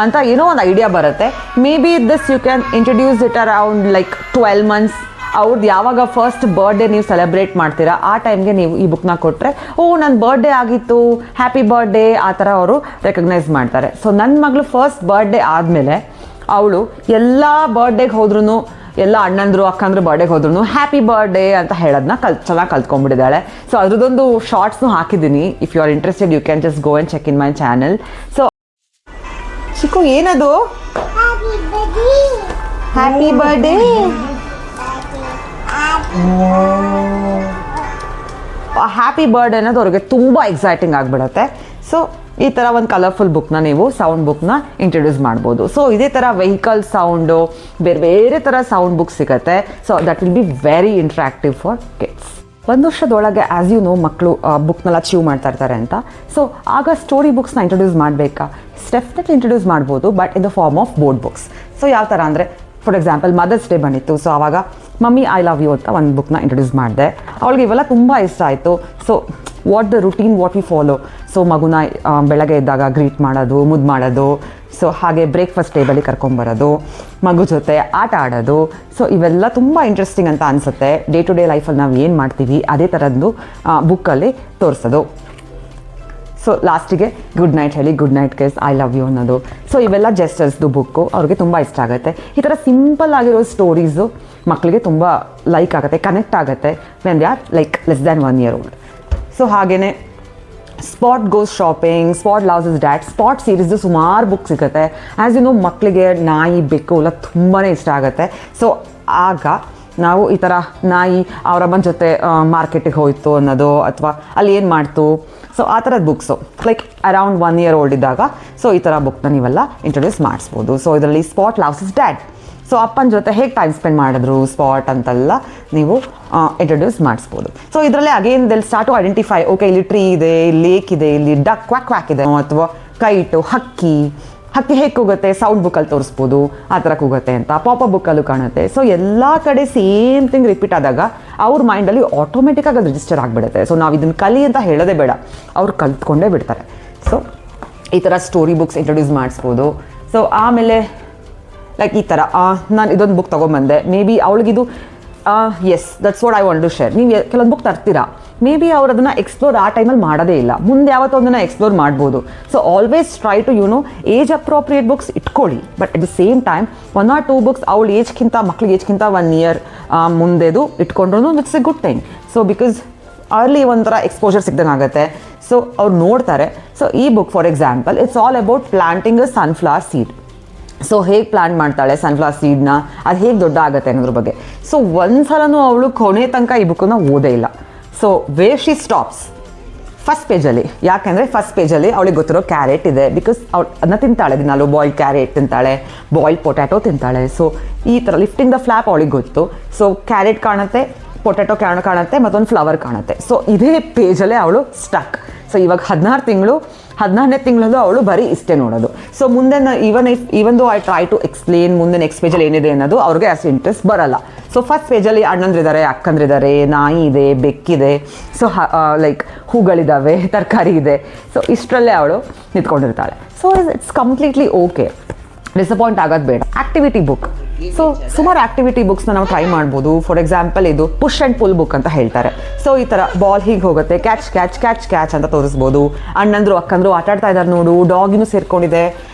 ಅಂತ ಏನೋ ಒಂದು ಐಡಿಯಾ ಬರುತ್ತೆ. Maybe this you can introduce it around like 12 months. ಅವ್ರದ್ದು ಯಾವಾಗ ಫಸ್ಟ್ ಬರ್ಡೇ ನೀವು ಸೆಲೆಬ್ರೇಟ್ ಮಾಡ್ತೀರಾ ಆ ಟೈಮ್ಗೆ ನೀವು ಈ ಬುಕ್ನ ಕೊಟ್ಟರೆ ಓ ನನ್ನ ಬರ್ಡೇ ಆಗಿತ್ತು, ಹ್ಯಾಪಿ ಬರ್ಡೇ ಆ ಥರ ಅವರು ರೆಕಗ್ನೈಸ್ ಮಾಡ್ತಾರೆ. ಸೊ ನನ್ನ ಮಗಳು ಫಸ್ಟ್ ಬರ್ಡೇ ಆದಮೇಲೆ ಅವಳು ಎಲ್ಲ ಬರ್ಡೇಗೆ ಹೋದ್ರೂ, ಎಲ್ಲ ಅಣ್ಣಂದ್ರು ಅಕ್ಕಂದ್ರು ಬರ್ಡೇಗೆ ಹೋದ್ರೂ ಹ್ಯಾಪಿ ಬರ್ಡೇ ಅಂತ ಹೇಳೋದನ್ನ ಚೆನ್ನಾಗಿ ಕಲ್ತ್ಕೊಂಡ್ಬಿಟ್ಟಿದ್ದಾಳೆ. ಸೊ ಅದ್ರದ್ದೊಂದು ಶಾರ್ಟ್ಸ್ನು ಹಾಕಿದ್ದೀನಿ. If you are interested you can just go and check in my channel. So Chikku ಏನದು ಹ್ಯಾಪಿ ಬರ್ಡೇ? ಹ್ಯಾಪಿ ಬರ್ಡೇ ಅನ್ನೋದು ಅವ್ರಿಗೆ ತುಂಬ ಎಕ್ಸೈಟಿಂಗ್ ಆಗಿಬಿಡುತ್ತೆ. ಸೊ ಈ ಥರ ಒಂದು ಕಲರ್ಫುಲ್ ಬುಕ್ನ ನೀವು ಸೌಂಡ್ ಬುಕ್ನ ಇಂಟ್ರೊಡ್ಯೂಸ್ ಮಾಡ್ಬೋದು. ಸೊ ಇದೇ ಥರ ವೆಹಿಕಲ್ ಸೌಂಡು, ಬೇರೆ ಬೇರೆ ಥರ ಸೌಂಡ್ ಬುಕ್ ಸಿಗುತ್ತೆ. So that will be very interactive for kids. 1 ವರ್ಷದೊಳಗೆ ಆ್ಯಸ್ ಯು ನೋ ಮಕ್ಕಳು ಬುಕ್ನೆಲ್ಲ ಚೀವ್ ಮಾಡ್ತಾ ಇರ್ತಾರೆ ಅಂತ. ಸೊ ಆಗ ಸ್ಟೋರಿ ಬುಕ್ಸ್ನ ಇಂಟ್ರೊಡ್ಯೂಸ್ ಮಾಡಬೇಕಾ? ಡೆಫಿನೆಟ್ಲಿ ಇಂಟ್ರೊಡ್ಯೂಸ್ ಮಾಡ್ಬೋದು, but in the form of board books. So ಯಾವ ಥರ ಅಂದರೆ ಫಾರ್ ಎಕ್ಸಾಂಪಲ್ ಮದರ್ಸ್ ಡೇ ಬಂದಿತ್ತು. ಸೊ ಆವಾಗ ಮಮ್ಮಿ ಐ ಲವ್ ಯು ಅಂತ ಒಂದು ಬುಕ್ನ ಇಂಟ್ರೊಡ್ಯೂಸ್ ಮಾಡಿದೆ. ಅವಳಿಗೆ ಇವೆಲ್ಲ ತುಂಬ ಇಷ್ಟ ಆಯಿತು. So what the routine what we follow. So ಮಗುನ ಬೆಳಗ್ಗೆ ಎದ್ದಾಗ ಗ್ರೀಟ್ ಮಾಡೋದು, ಮುದ್ದು ಮಾಡೋದು, ಸೊ ಹಾಗೆ ಬ್ರೇಕ್ಫಾಸ್ಟ್ ಟೇಬಲಿಗೆ ಕರ್ಕೊಂಬರೋದು, ಮಗು ಜೊತೆ ಆಟ ಆಡೋದು. ಸೊ ಇವೆಲ್ಲ ತುಂಬ ಇಂಟ್ರೆಸ್ಟಿಂಗ್ ಅಂತ ಅನಿಸುತ್ತೆ. ಡೇ ಟು ಡೇ ಲೈಫಲ್ಲಿ ನಾವು ಏನು ಮಾಡ್ತೀವಿ ಅದೇ ಥರದ್ದು ಬುಕ್ಕಲ್ಲಿ ತೋರಿಸೋದು. ಸೊ ಲಾಸ್ಟಿಗೆ ಗುಡ್ ನೈಟ್ ಹೇಳಿ, good night kiss, I love you ಅನ್ನೋದು. ಸೊ ಇವೆಲ್ಲ ಜೆಸ್ಟರ್ಸ್ದು ಬುಕ್ಕು ಅವ್ರಿಗೆ ತುಂಬ ಇಷ್ಟ ಆಗುತ್ತೆ. ಈ ಥರ ಸಿಂಪಲ್ ಆಗಿರೋ ಸ್ಟೋರೀಸು ಮಕ್ಕಳಿಗೆ ತುಂಬ ಲೈಕ್ ಆಗುತ್ತೆ, ಕನೆಕ್ಟ್ ಆಗುತ್ತೆ when they are like less than 1 year old. So ಹಾಗೆಯೇ Spot goes shopping, Spot loves his dad, Spot ಸೀರೀಸ್ದು ಸುಮಾರು ಬುಕ್ ಸಿಗುತ್ತೆ. ಆ್ಯಸ್ ಯು ನೋ ಮಕ್ಕಳಿಗೆ ನಾಯಿ, ಬೆಕ್ಕು ಎಲ್ಲ ತುಂಬಾ ಇಷ್ಟ ಆಗುತ್ತೆ. ಸೊ ಆಗ ನಾವು ಈ ಥರ ನಾಯಿ ಅವರಮ್ಮನ ಜೊತೆ ಮಾರ್ಕೆಟಿಗೆ ಹೋಯಿತು ಅನ್ನೋದು, ಅಥವಾ ಅಲ್ಲಿ ಏನು ಮಾಡ್ತು, ಸೊ ಆ ಥರದ books like around 1 year old ಇದ್ದಾಗ ಸೊ ಈ ಥರ ಬುಕ್ನ ನೀವೆಲ್ಲ ಇಂಟ್ರೊಡ್ಯೂಸ್ ಮಾಡಿಸ್ಬೋದು. ಸೊ ಇದರಲ್ಲಿ spot loves his dad, so ಅಪ್ಪನ ಜೊತೆ ಹೇಗೆ ಟೈಮ್ ಸ್ಪೆಂಡ್ ಮಾಡಿದ್ರು ಸ್ಪಾಟ್ ಅಂತೆಲ್ಲ ನೀವು ಇಂಟ್ರೊಡ್ಯೂಸ್ ಮಾಡಿಸ್ಬೋದು. ಸೊ ಇದರಲ್ಲೇ again they'll start to identify, okay ಇಲ್ಲಿ ಟ್ರೀ ಇದೆ, ಇಲ್ಲಿ ಲೇಕ್ ಇದೆ, ಇಲ್ಲಿ ಡಕ್ ಕ್ವಾಕ್ ಕ್ವಾಕ್ ಇದೆ, ಅಥವಾ ಕೈಟು, ಹಕ್ಕಿ ಹೇಗೆ ಕೂಗುತ್ತೆ ಸೌಂಡ್ ಬುಕ್ಕಲ್ಲಿ ತೋರಿಸ್ಬೋದು ಆ ಥರ ಕೂಗುತ್ತೆ ಅಂತ, ಪಾಪಪ್ ಬುಕ್ಕಲ್ಲೂ ಕಾಣುತ್ತೆ. ಸೊ ಎಲ್ಲ ಕಡೆ ಸೇಮ್ ಥಿಂಗ್ ರಿಪೀಟ್ ಆದಾಗ ಅವ್ರ ಮೈಂಡಲ್ಲಿ ಆಟೋಮೆಟಿಕ್ಕಾಗಿ ಅದು ರಿಜಿಸ್ಟರ್ ಆಗಿಬಿಡುತ್ತೆ. ಸೊ ನಾವು ಇದನ್ನು ಕಲಿ ಅಂತ ಹೇಳೋದೇ ಬೇಡ, ಅವ್ರು ಕಲ್ತ್ಕೊಂಡೇ ಬಿಡ್ತಾರೆ. ಸೊ ಈ ಥರ ಸ್ಟೋರಿ ಬುಕ್ಸ್ ಇಂಟ್ರೊಡ್ಯೂಸ್ ಮಾಡಿಸ್ಬೋದು. ಸೊ ಆಮೇಲೆ ಲೈಕ್ ಈ ಥರ ನಾನು ಇದೊಂದು ಬುಕ್ ತೊಗೊಂಬಂದೆ, ಮೇ ಬಿ ಅವಳಿಗಿದು as that's what I want to share. ನೀವು ಕೆಲವೊಂದು ಬುಕ್ ತರ್ತೀರಾ, ಮೇ ಬಿ ಅವ್ರು ಅದನ್ನು ಎಕ್ಸ್ಪ್ಲೋರ್ ಆ ಟೈಮಲ್ಲಿ ಮಾಡೋದೇ ಇಲ್ಲ, ಮುಂದೆ ಯಾವತ್ತೂ ಅದನ್ನು ಎಕ್ಸ್ಪ್ಲೋರ್ ಮಾಡ್ಬೋದು. So always try to age appropriate books ಇಟ್ಕೊಳ್ಳಿ, but at the same time 1 or 2 books ಅವಳ ಏಜ್ಗಿಂತ ಮಕ್ಳಿಗೆ ಏಜ್ಗಿಂತ 1 year ಮುಂದೆದು ಇಟ್ಕೊಂಡ್ರು it's a good thing. So because early ಒಂಥರ ಎಕ್ಸ್ಪೋಜರ್ ಸಿಗ್ದಂಗೆ ಆಗುತ್ತೆ. ಸೊ ಅವ್ರು ನೋಡ್ತಾರೆ. ಸೊ ಈ book for example it's all about planting a sunflower seed. So ಹೇಗೆ ಪ್ಲಾಂಟ್ ಮಾಡ್ತಾಳೆ ಸನ್ಫ್ಲವರ್ ಸೀಡ್ನ, ಅದು ಹೇಗೆ ದೊಡ್ಡ ಆಗುತ್ತೆ ಅನ್ನೋದ್ರ ಬಗ್ಗೆ. ಸೊ ಒಂದ್ಸಲನೂ ಅವಳು ಕೊನೆ ತನಕ ಈ ಬುಕ್ಕನ್ನು ಓದೇ ಇಲ್ಲ. So where she stops first ಪೇಜಲ್ಲಿ, ಯಾಕೆಂದರೆ ಫಸ್ಟ್ ಪೇಜಲ್ಲಿ ಅವಳಿಗೆ ಗೊತ್ತಿರೋ ಕ್ಯಾರೆಟ್ ಇದೆ, ಬಿಕಾಸ್ ಅವಳು ಅದನ್ನ ತಿಂತಾಳೆ ದಿನಾಲು. ಬಾಯ್ಲ್ಡ್ ಕ್ಯಾರೆಟ್ ತಿಂತಾಳೆ, ಬಾಯ್ಲ್ಡ್ ಪೊಟ್ಯಾಟೊ ತಿಂತಾಳೆ. ಸೊ ಈ ಥರ ಲಿಫ್ಟಿಂಗ್ ದ ಫ್ಲ್ಯಾಪ್ ಅವಳಿಗೆ ಗೊತ್ತು. ಸೊ ಕ್ಯಾರೆಟ್ ಕಾಣುತ್ತೆ, ಪೊಟ್ಯಾಟೊ ಕಾಣುತ್ತೆ, ಮತ್ತೊಂದು ಫ್ಲವರ್ ಕಾಣುತ್ತೆ. ಸೊ ಇದೇ ಪೇಜಲ್ಲೇ ಅವಳು ಸ್ಟಕ್. ಸೊ ಇವಾಗ 16ನೇ ತಿಂಗಳಲ್ಲೂ ಅವಳು ಬರೀ ಇಷ್ಟೇ ನೋಡೋದು. ಸೊ ಮುಂದೆ even though I try to explain ಮುಂದೆ ನೆಕ್ಸ್ಟ್ ಪೇಜಲ್ಲಿ ಏನಿದೆ ಅನ್ನೋದು ಅವ್ರಿಗೆ ಅಷ್ಟು ಇಂಟ್ರೆಸ್ಟ್ ಬರಲ್ಲ. ಸೊ ಫಸ್ಟ್ ಪೇಜಲ್ಲಿ ಅಣ್ಣಂದ್ರಿದ್ದಾರೆ, ಅಕ್ಕಂದ್ರಿದ್ದಾರೆ, ನಾಯಿ ಇದೆ, ಬೆಕ್ಕಿದೆ, ಸೊ ಲೈಕ್ ಹೂಗಳಿದ್ದಾವೆ, ತರಕಾರಿ ಇದೆ. ಸೊ ಇಷ್ಟರಲ್ಲೇ ಅವಳು ನಿಂತ್ಕೊಂಡಿರ್ತಾಳೆ. So it's completely okay, disappoint ಆಗೋದು ಬೇಡ. ಆಕ್ಟಿವಿಟಿ ಬುಕ್, ಸೊ ಸುಮಾರು ಆಕ್ಟಿವಿಟಿ ಬುಕ್ಸ್ನ ನಾವು ಟ್ರೈ ಮಾಡ್ಬೋದು. ಫಾರ್ ಎಕ್ಸಾಂಪಲ್ ಇದು ಪುಷ್ ಆ್ಯಂಡ್ ಪುಲ್ ಬುಕ್ ಅಂತ ಹೇಳ್ತಾರೆ. ಸೊ ಈ ಥರ ಬಾಲ್ ಹೀಗೆ ಹೋಗುತ್ತೆ, ಕ್ಯಾಚ್ ಕ್ಯಾಚ್ ಕ್ಯಾಚ್ ಕ್ಯಾಚ್ ಅಂತ ತೋರಿಸ್ಬೋದು. ಅಣ್ಣಂದ್ರು ಅಕ್ಕಂದ್ರು ಆಟ ಆಡ್ತಾ ಇದ್ದಾರೆ ನೋಡು, ಡಾಗಿನೂ ಸೇರ್ಕೊಂಡಿದೆ.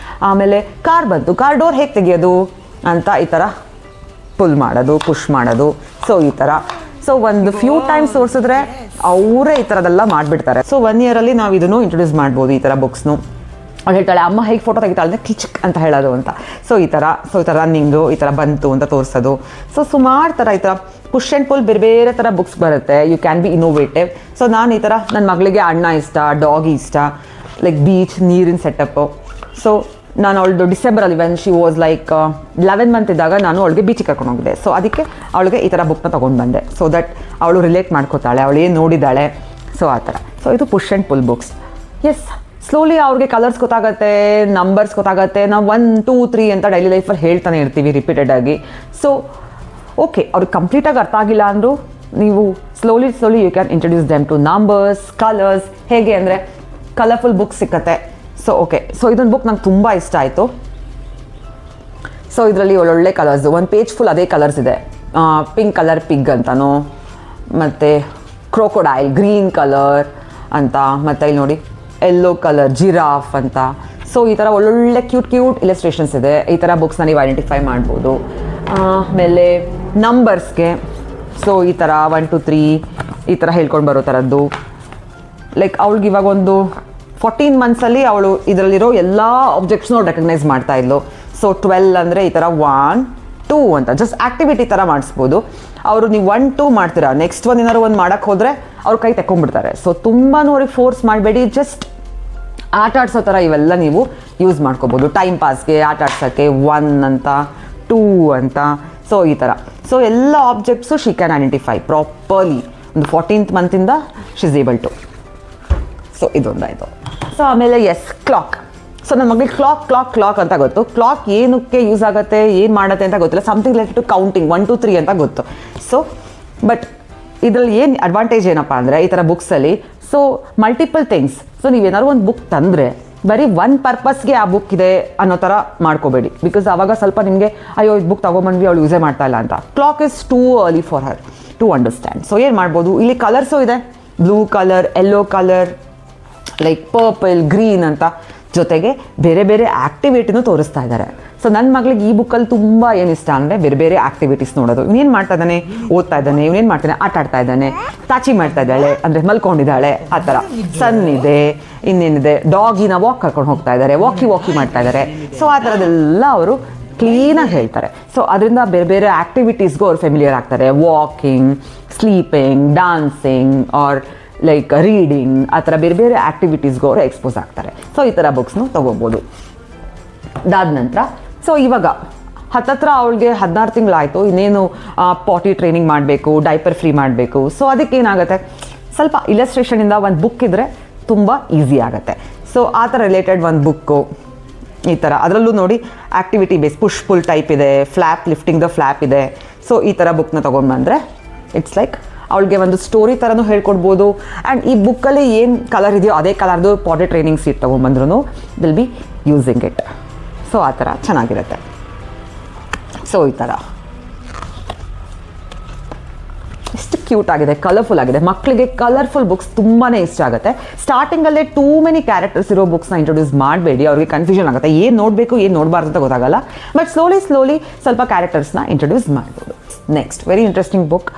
ಆಮೇಲೆ ಕಾರ್ ಬಂತು, ಕಾರ್ ಡೋರ್ ಹೇಗೆ ತೆಗಿಯೋದು ಅಂತ ಈ ಥರ ಪುಲ್ ಮಾಡೋದು, ಪುಷ್ ಮಾಡೋದು. ಸೊ ಈ ಥರ ಸೊ ಒಂದು ಫ್ಯೂ ಟೈಮ್ಸ್ ತೋರಿಸಿದ್ರೆ ಅವರೇ ಈ ಥರದೆಲ್ಲ ಮಾಡಿಬಿಡ್ತಾರೆ. ಸೊ 1 year ನಾವು ಇದನ್ನು ಇಂಟ್ರೊಡ್ಯೂಸ್ ಮಾಡ್ಬೋದು, ಈ ಥರ ಬುಕ್ಸ್ನು. ಅವ್ಳು ಹೇಳ್ತಾಳೆ ಅಮ್ಮ ಹೇಗೆ ಫೋಟೋ ತೆಗಿತಾಳೆ ಅಂದರೆ ಕಿಚಕ್ ಅಂತ ಹೇಳೋದು ಅಂತ. ಸೊ ಈ ಥರ ರನ್ನಿಂಗು ಈ ಥರ ಬಂತು ಅಂತ ತೋರಿಸೋದು. ಸೊ ಸುಮಾರು ಥರ ಈ ಥರ ಪುಷ್ ಆ್ಯಂಡ್ ಪುಲ್ ಬೇರೆ ಬೇರೆ ಥರ ಬುಕ್ಸ್ ಬರುತ್ತೆ. You can be innovative. So ನಾನು ಈ ಥರ ನನ್ನ ಮಗಳಿಗೆ ಅಣ್ಣ ಇಷ್ಟ, ಡಾಗಿ ಇಷ್ಟ, ಲೈಕ್ ಬೀಚ್, ನೀರಿನ ಸೆಟಪ್ಪು. ಸೊ ನಾನು ಅವಳದು ಡಿಸೆಂಬರಲ್ಲಿ when she was like 11 month ಇದ್ದಾಗ ನಾನು ಅವಳಿಗೆ ಬೀಚಿಗೆ ಕರ್ಕೊಂಡು ಹೋಗಿದ್ದೆ. ಸೊ ಅದಕ್ಕೆ ಅವಳಿಗೆ ಈ ಥರ ಬುಕ್ನ ತೊಗೊಂಡು ಬಂದೆ. ಸೊ ದಟ್ ಅವಳು ರಿಲೇಟ್ ಮಾಡ್ಕೋತಾಳೆ, ಅವಳು ಏನು ನೋಡಿದ್ದಾಳೆ. ಸೊ ಆ ಥರ. ಸೊ ಇದು push and pull books. Yes, slowly ಅವ್ರಿಗೆ ಕಲರ್ಸ್ ಗೊತ್ತಾಗುತ್ತೆ, ನಂಬರ್ಸ್ ಗೊತ್ತಾಗುತ್ತೆ. ನಾವು 1, 2, 3 ಅಂತ ಡೈಲಿ ಲೈಫಲ್ಲಿ ಹೇಳ್ತಾನೆ ಇರ್ತೀವಿ ರಿಪೀಟೆಡ್ ಆಗಿ. ಸೊ ಓಕೆ, ಅವ್ರಿಗೆ ಕಂಪ್ಲೀಟಾಗಿ ಅರ್ಥ ಆಗಿಲ್ಲ ಅಂದರೂ ನೀವು slowly you can introduce them to numbers, colours. ಹೇಗೆ ಅಂದರೆ ಕಲರ್ಫುಲ್ ಬುಕ್ಸ್ ಸಿಕ್ಕತ್ತೆ. ಸೊ ಓಕೆ, ಸೊ ಇದೊಂದು ಬುಕ್ ನಂಗೆ ತುಂಬ ಇಷ್ಟ ಆಯಿತು. ಸೊ ಇದರಲ್ಲಿ ಒಳ್ಳೊಳ್ಳೆ ಕಲರ್ಸು, ಒಂದು ಪೇಜ್ ಫುಲ್ ಅದೇ ಕಲರ್ಸ್ ಇದೆ. ಪಿಂಕ್ ಕಲರ್ ಪಿಗ್ ಅಂತನೋ, ಮತ್ತು ಕ್ರೋಕೊಡೈಲ್ ಗ್ರೀನ್ ಕಲರ್ ಅಂತ, ಮತ್ತು ಇಲ್ಲಿ ನೋಡಿ ಯೆಲ್ಲೋ ಕಲರ್ ಜಿರಾಫ್ ಅಂತ. ಸೊ ಈ ಥರ ಒಳ್ಳೊಳ್ಳೆ ಕ್ಯೂಟ್ ಇಲಸ್ಟ್ರೇಷನ್ಸ್ ಇದೆ. ಈ ಥರ ಬುಕ್ಸ್ನ ನೀವು ಐಡೆಂಟಿಫೈ ಮಾಡ್ಬೋದು. ಆಮೇಲೆ ನಂಬರ್ಸ್ಗೆ ಸೊ ಈ ಥರ 1, 2, 3 ಈ ಥರ ಹೇಳ್ಕೊಂಡು ಬರೋ ಥರದ್ದು. ಲೈಕ್ ಅವಳಿಗೆ ಇವಾಗ ಒಂದು 14 monthsಲ್ಲಿ ಅವಳು ಇದರಲ್ಲಿರೋ ಎಲ್ಲ ಆಬ್ಜೆಕ್ಟ್ಸ್ನೂ ರೆಕಗ್ನೈಸ್ ಮಾಡ್ತಾ ಇದ್ಲು. ಸೊ 12 ಅಂದರೆ ಈ ಥರ 1, 2 ಅಂತ ಜಸ್ಟ್ ಆ್ಯಕ್ಟಿವಿಟಿ ಥರ ಮಾಡಿಸ್ಬೋದು. ಅವರು ನೀವು 1, 2 ಮಾಡ್ತೀರಾ, ನೆಕ್ಸ್ಟ್ ಏನಾದ್ರು ಒಂದು ಮಾಡೋಕ್ಕೆ ಹೋದರೆ ಅವ್ರ ಕೈ ತೆಕ್ಕೊಂಡ್ಬಿಡ್ತಾರೆ. ಸೊ ತುಂಬಾ ಅವ್ರಿಗೆ ಫೋರ್ಸ್ ಮಾಡಬೇಡಿ, ಜಸ್ಟ್ ಆಟ ಆಡ್ಸೋ ಥರ ಇವೆಲ್ಲ ನೀವು ಯೂಸ್ ಮಾಡ್ಕೋಬೋದು. ಟೈಮ್ ಪಾಸ್ಗೆ ಆಟ ಆಡ್ಸೋಕ್ಕೆ 1 ಅಂತ 2 ಅಂತ. ಸೊ ಈ ಥರ. ಸೊ ಎಲ್ಲ objects she can identify properly. ಒಂದು 14th month she is able to. So ಇದೊಂದಾಯಿತು. ಸೊ ಆಮೇಲೆ ಎಸ್, ಕ್ಲಾಕ್. ಸೊ ನನ್ನ ಮಗಳಿಗೆ ಕ್ಲಾಕ್ ಅಂತ ಗೊತ್ತು. ಕ್ಲಾಕ್ ಏನಕ್ಕೆ ಯೂಸ್ ಆಗುತ್ತೆ, ಏನು ಮಾಡುತ್ತೆ ಅಂತ ಗೊತ್ತಿಲ್ಲ. ಸಮಥಿಂಗ್ ರಿಲೇಟೆಡ್ ಟು ಕೌಂಟಿಂಗ್ 1, 2, 3 ಅಂತ ಗೊತ್ತು. ಸೊ ಬಟ್ ಇದರಲ್ಲಿ ಏನು ಅಡ್ವಾಂಟೇಜ್ ಏನಪ್ಪ ಅಂದರೆ ಈ ಥರ ಬುಕ್ಸಲ್ಲಿ ಸೊ ಮಲ್ಟಿಪಲ್ ಥಿಂಗ್ಸ್. ಸೊ ನೀವೇನಾದ್ರು ಒಂದು ಬುಕ್ ತಂದರೆ ಬರೀ ಒಂದು ಪರ್ಪಸ್ಗೆ ಆ ಬುಕ್ ಇದೆ ಅನ್ನೋ ಥರ ಮಾಡ್ಕೋಬೇಡಿ. ಬಿಕಾಸ್ ಆವಾಗ ಸ್ವಲ್ಪ ನಿಮಗೆ ಅಯ್ಯೋ ಇದು ಬುಕ್ ತೊಗೊಂಬಂದ್ವಿ ಅವಳು ಯೂಸೇ ಮಾಡ್ತಾ ಇಲ್ಲ ಅಂತ. Clock is too early for her to understand. So ಏನು ಮಾಡ್ಬೋದು, ಇಲ್ಲಿ ಕಲರ್ಸು ಇದೆ, blue colour, yellow colour, like purple, green ಅಂತ. ಜೊತೆಗೆ ಬೇರೆ ಬೇರೆ ಆ್ಯಕ್ಟಿವಿಟಿನೂ ತೋರಿಸ್ತಾ ಇದ್ದಾರೆ. ಸೊ ನನ್ನ ಮಗಳಿಗೆ ಈ ಬುಕ್ಕಲ್ಲಿ ತುಂಬ ಏನು ಇಷ್ಟ ಅಂದರೆ ಬೇರೆ ಬೇರೆ ಆ್ಯಕ್ಟಿವಿಟೀಸ್ ನೋಡೋದು. ಇವನೇನು ಮಾಡ್ತಾ ಇದ್ದಾನೆ, ಓದ್ತಾ ಇದ್ದಾನೆ, ಇವನೇನು ಮಾಡ್ತಾನೆ, ಆಟ ಆಡ್ತಾ ಇದ್ದಾನೆ, ತಾಚಿ ಮಾಡ್ತಾ ಇದ್ದಾಳೆ ಅಂದರೆ ಮಲ್ಕೊಂಡಿದ್ದಾಳೆ ಆ ಥರ. ಸನ್ ಇದೆ, ಇನ್ನೇನಿದೆ, ಡಾಗಿನ ವಾಕ್ ಕರ್ಕೊಂಡು ಹೋಗ್ತಾ ಇದ್ದಾರೆ, ವಾಕಿ ಮಾಡ್ತಾ ಇದ್ದಾರೆ. ಸೊ ಆ ಥರದ್ದೆಲ್ಲ ಅವರು ಕ್ಲೀನಾಗಿ ಹೇಳ್ತಾರೆ. ಸೊ ಅದರಿಂದ ಬೇರೆ ಬೇರೆ ಆ್ಯಕ್ಟಿವಿಟೀಸ್ಗೂ ಅವ್ರು ಫೆಮಿಲಿಯರ್ ಆಗ್ತಾರೆ. Walking, sleeping, dancing are like reading, ಆ ಥರ ಬೇರೆ ಬೇರೆ ಆ್ಯಕ್ಟಿವಿಟೀಸ್ಗೂ ಅವರು ಎಕ್ಸ್ಪೋಸ್ ಆಗ್ತಾರೆ. ಸೊ ಈ ಥರ ಬುಕ್ಸ್ನು ತೊಗೋಬೋದು. ಅದಾದ ನಂತರ ಸೊ ಇವಾಗ ಹತ್ತತ್ರ ಅವಳಿಗೆ 16 ತಿಂಗಳಾಯಿತು. ಇನ್ನೇನು ಪಾಟಿ ಟ್ರೈನಿಂಗ್ ಮಾಡಬೇಕು, ಡೈಪರ್ ಫ್ರೀ ಮಾಡಬೇಕು. ಸೊ ಅದಕ್ಕೇನಾಗುತ್ತೆ, ಸ್ವಲ್ಪ ಇಲಸ್ಟ್ರೇಷನಿಂದ ಒಂದು ಬುಕ್ ಇದ್ದರೆ ತುಂಬ ಈಸಿ ಆಗುತ್ತೆ. ಸೊ ಆ ಥರ ರಿಲೇಟೆಡ್ ಒಂದು ಬುಕ್ಕು ಈ ಥರ. ಅದರಲ್ಲೂ ನೋಡಿ activity base push pull type ಇದೆ, ಫ್ಲ್ಯಾಪ್, ಲಿಫ್ಟಿಂಗ್ ದ ಫ್ಲ್ಯಾಪ್ ಇದೆ. ಸೊ ಈ ಥರ ಬುಕ್ನ ತೊಗೊಂಡು ಬಂದರೆ ಇಟ್ಸ್ ಲೈಕ್ ಅವಳಿಗೆ ಒಂದು ಸ್ಟೋರಿ ಥರನೂ ಹೇಳ್ಕೊಡ್ಬೋದು. ಆ್ಯಂಡ್ ಈ ಬುಕ್ಕಲ್ಲಿ ಏನು ಕಲರ್ ಇದೆಯೋ ಅದೇ ಕಲರ್ದು ಪಾಟಿ ಟ್ರೈನಿಂಗ್ ಸೀಟ್ ತೊಗೊಂಬಂದ್ರೂ will be using it. So ಆ ಥರ ಚೆನ್ನಾಗಿರುತ್ತೆ. ಸೊ ಈ ಥರ ಎಷ್ಟು ಕ್ಯೂಟ್ ಆಗಿದೆ, ಕಲರ್ಫುಲ್ ಆಗಿದೆ. ಮಕ್ಕಳಿಗೆ ಕಲರ್ಫುಲ್ ಬುಕ್ಸ್ ತುಂಬಾ ಇಷ್ಟ ಆಗುತ್ತೆ. ಸ್ಟಾರ್ಟಿಂಗಲ್ಲೇ ಟೂ ಮೆನಿ ಕ್ಯಾರೆಕ್ಟರ್ಸ್ ಇರೋ ಬುಕ್ಸ್ನ ಇಂಟ್ರೊಡ್ಯೂಸ್ ಮಾಡಬೇಡಿ, ಅವ್ರಿಗೆ ಕನ್ಫ್ಯೂಷನ್ ಆಗುತ್ತೆ, ಏನು ನೋಡಬೇಕು ಏನು ನೋಡಬಾರ್ದು ಅಂತ ಗೊತ್ತಾಗಲ್ಲ. ಬಟ್ ಸ್ಲೋಲಿ ಸ್ವಲ್ಪ ಕ್ಯಾರೆಕ್ಟರ್ಸ್ನ ಇಂಟ್ರೊಡ್ಯೂಸ್ ಮಾಡ್ಬೋದು. Next very interesting book.